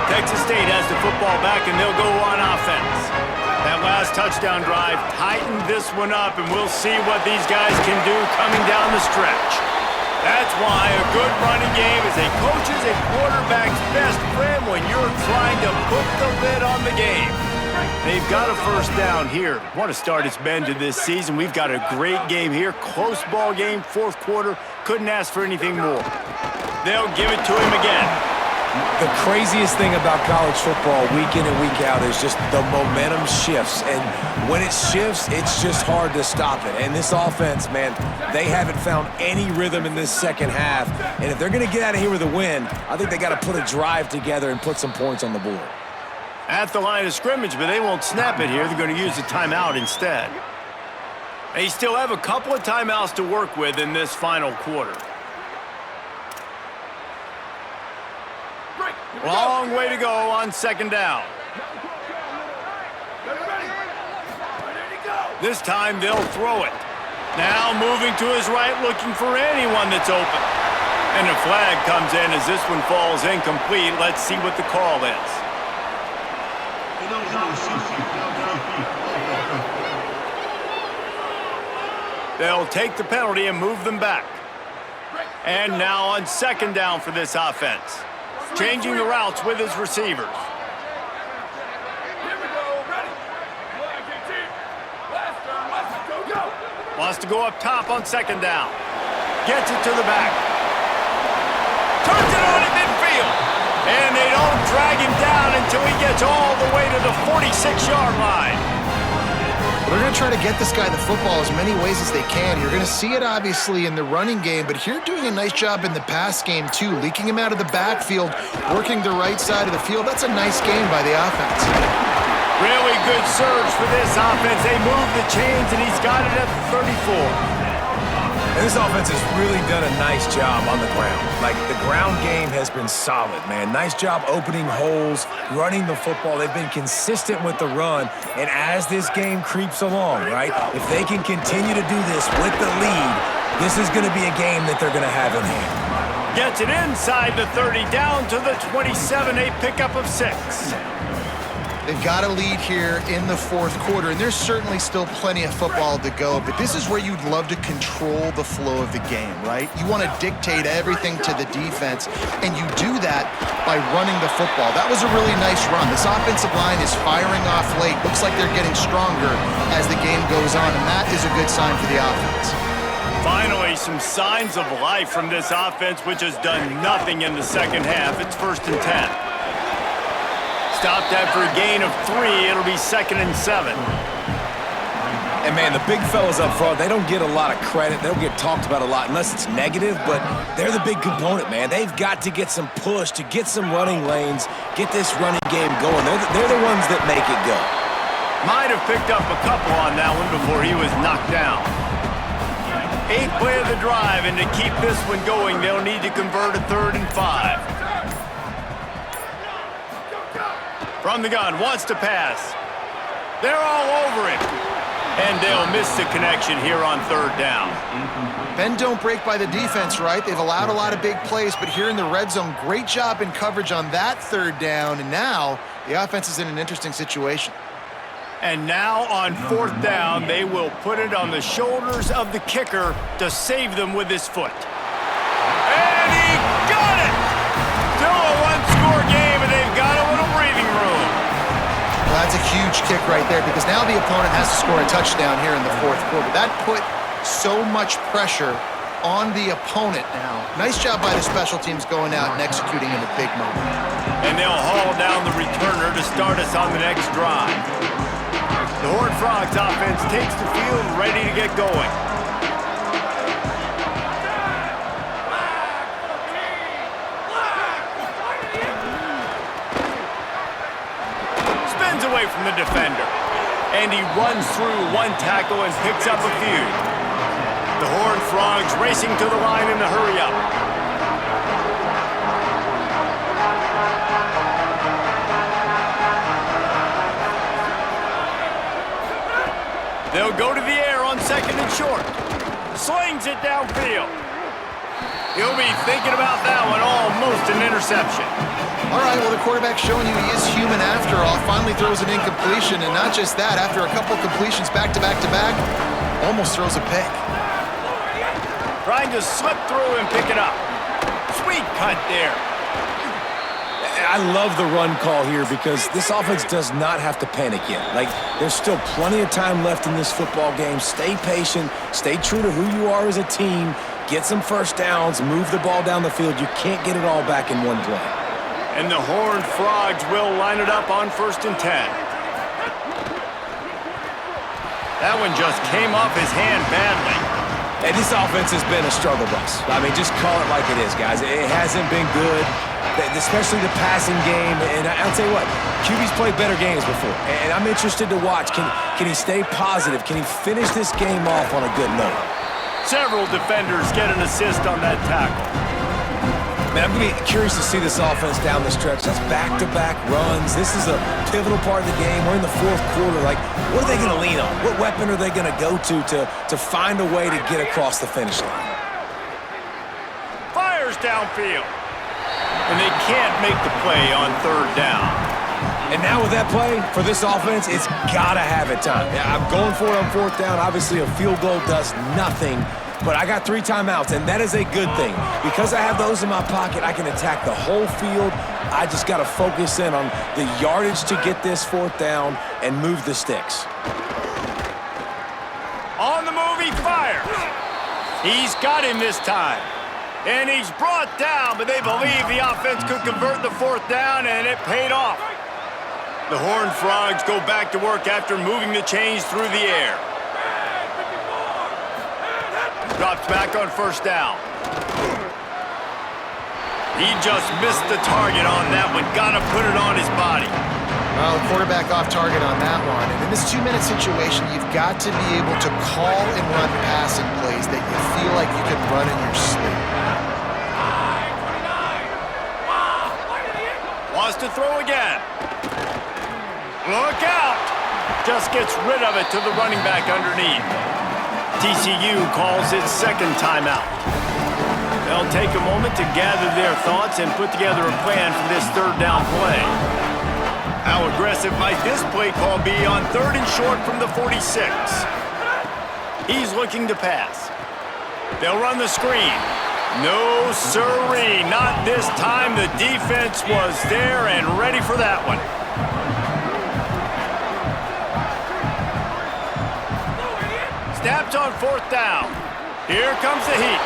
Texas State has the football back, and they'll go on offense. That last touchdown drive tightened this one up, and we'll see what these guys can do coming down the stretch. That's why a good running game is a coach's and quarterback's best friend when you're trying to put the lid on the game. They've got a first down here. What a start it's been to this season. We've got a great game here. Close ball game, 4th quarter. Couldn't ask for anything more. They'll give it to him again. The craziest thing about college football week in and week out is just the momentum shifts. And when it shifts, it's just hard to stop it. And this offense, man, they haven't found any rhythm in this second half. And if they're going to get out of here with a win, I think they got to put a drive together and put some points on the board. At the line of scrimmage, but they won't snap it here. They're going to use a timeout instead. They still have a couple of timeouts to work with in this final quarter. Long way to go on second down. This time they'll throw it. Now moving to his right, looking for anyone that's open. And a flag comes in as this one falls incomplete. Let's see what the call is. They'll take the penalty and move them back. And now on second down for this offense. Changing the routes with his receivers. Wants to go up top on second down. Gets it to the back. Turns it on at midfield. And they don't drag him down until he gets all the way to the 46-yard line. They're going to try to get this guy the football as many ways as they can. You're going to see it, obviously, in the running game, but here doing a nice job in the pass game, too. Leaking him out of the backfield, working the right side of the field. That's a nice game by the offense. Really good surge for this offense. They move the chains, and he's got it at the 34. And this offense has really done a nice job on the ground. Like, the ground game has been solid, man. Nice job opening holes, running the football. They've been consistent with the run. And as this game creeps along, right, if they can continue to do this with the lead, this is going to be a game that they're going to have in hand. Gets it inside the 30, down to the 27, a pickup of 6. They've got a lead here in the 4th quarter, and there's certainly still plenty of football to go, but this is where you'd love to control the flow of the game, right? You want to dictate everything to the defense, and you do that by running the football. That was a really nice run. This offensive line is firing off late. Looks like they're getting stronger as the game goes on, and that is a good sign for the offense. Finally, some signs of life from this offense, which has done nothing in the second half. It's 1st and 10. Stopped after a gain of 3. It'll be 2nd and 7. And, man, the big fellas up front, they don't get a lot of credit. They don't get talked about a lot unless it's negative, but they're the big component, man. They've got to get some push, to get some running lanes, get this running game going. They're the ones that make it go. Might have picked up a couple on that one before he was knocked down. 8th play of the drive, and to keep this one going, they'll need to convert a 3rd and 5. From the gun, wants to pass. They're all over it. And they'll miss the connection here on 3rd down. Bend don't break by the defense, right? They've allowed a lot of big plays, but here in the red zone, great job in coverage on that 3rd down. And now the offense is in an interesting situation. And now on 4th down, they will put it on the shoulders of the kicker to save them with his foot. And he got it! Still a one-score game, and they've got a little breathing room. Well, that's a huge kick right there because now the opponent has to score a touchdown here in the 4th quarter. That put so much pressure on the opponent now. Nice job by the special teams going out and executing in a big moment. And they'll haul down the returner to start us on the next drive. The Horned Frogs offense takes the field ready to get going. Spins away from the defender. And he runs through one tackle and picks up a few. The Horned Frogs racing to the line in a hurry-up. They'll go to the air on 2nd and short. Slings it downfield. He'll be thinking about that one, almost an interception. All right, well, the quarterback's showing you he is human after all. Finally throws an incompletion, and not just that, after a couple completions back-to-back-to-back, almost throws a pick. Trying to slip through and pick it up. Sweet cut there. I love the run call here because this offense does not have to panic yet. Like, there's still plenty of time left in this football game. Stay patient. Stay true to who you are as a team. Get some first downs. Move the ball down the field. You can't get it all back in one play. And the Horned Frogs will line it up on 1st and 10. That one just came off his hand badly. And this offense has been a struggle bus. I mean, just call it like it is, guys. It hasn't been good, especially the passing game. And I'll tell you what, QB's played better games before. And I'm interested to watch. Can he stay positive? Can he finish this game off on a good note? Several defenders get an assist on that tackle. Man, I'm going to be curious to see this offense down the stretch. That's back-to-back runs. This is a pivotal part of the game. We're in the 4th quarter. Like, what are they going to lean on? What weapon are they going to go to find a way to get across the finish line? Fires downfield. And they can't make the play on 3rd down. And now with that play, for this offense, it's got to have it time. Yeah, I'm going for it on 4th down. Obviously, a field goal does nothing. But I got 3 timeouts, and that is a good thing. Because I have those in my pocket, I can attack the whole field. I just got to focus in on the yardage to get this 4th down and move the sticks. On the move, he fires. He's got him this time. And he's brought down, but they believe the offense could convert the 4th down, and it paid off. The Horned Frogs go back to work after moving the chains through the air. Drops back on 1st down. He just missed the target on that one. Got to put it on his body. Well, quarterback off target on that one. And in this 2-minute situation, you've got to be able to call and run passing plays that you feel like you can run in your sleep. Wants to throw again. Look out! Just gets rid of it to the running back underneath. TCU calls its 2nd timeout. They'll take a moment to gather their thoughts and put together a plan for this 3rd down play. How aggressive might this play call be on 3rd and short from the 46? He's looking to pass. They'll run the screen. No sirree, not this time. The defense was there and ready for that one. Snaps on 4th down. Here comes the heat.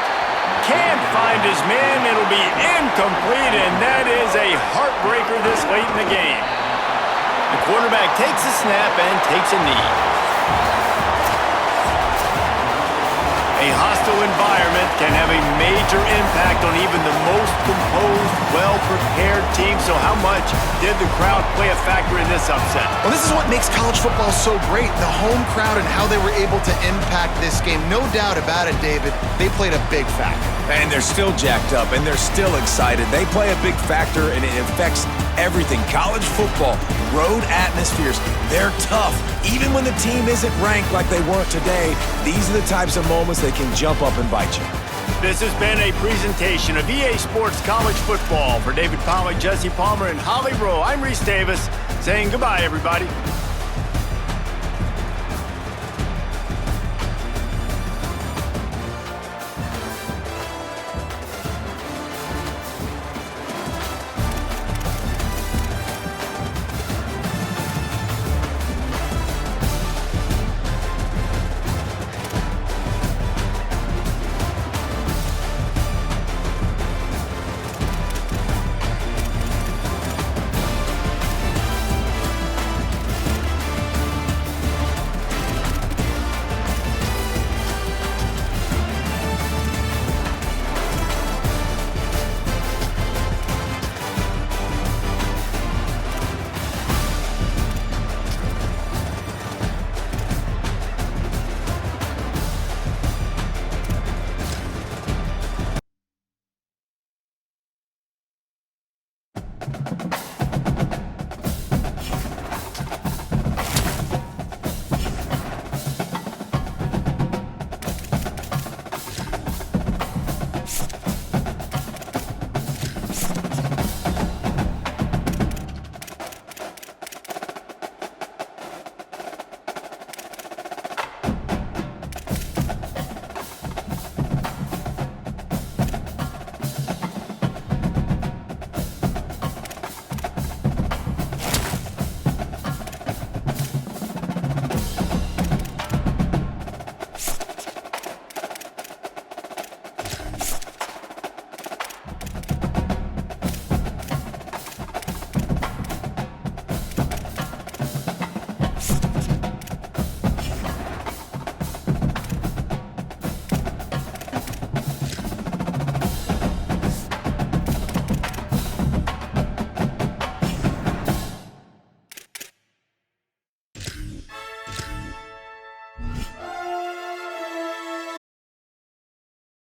Can't find his man. It'll be incomplete, and that is a heartbreaker this late in the game. The quarterback takes a snap and takes a knee. A hostile environment can have a major impact on even the most composed, well-prepared team. So how much did the crowd play a factor in this upset? Well, this is what makes college football so great, the home crowd and how they were able to impact this game. No doubt about it, David. They played a big factor. And they're still jacked up, and they're still excited. They play a big factor, and it affects everything. College football, road atmospheres, they're tough. Even when the team isn't ranked like they weren't today, these are the types of moments that can jump up and bite you. This has been a presentation of EA Sports College Football. For David Pollack, Jesse Palmer, and Holly Rowe, I'm Reese Davis saying goodbye, everybody.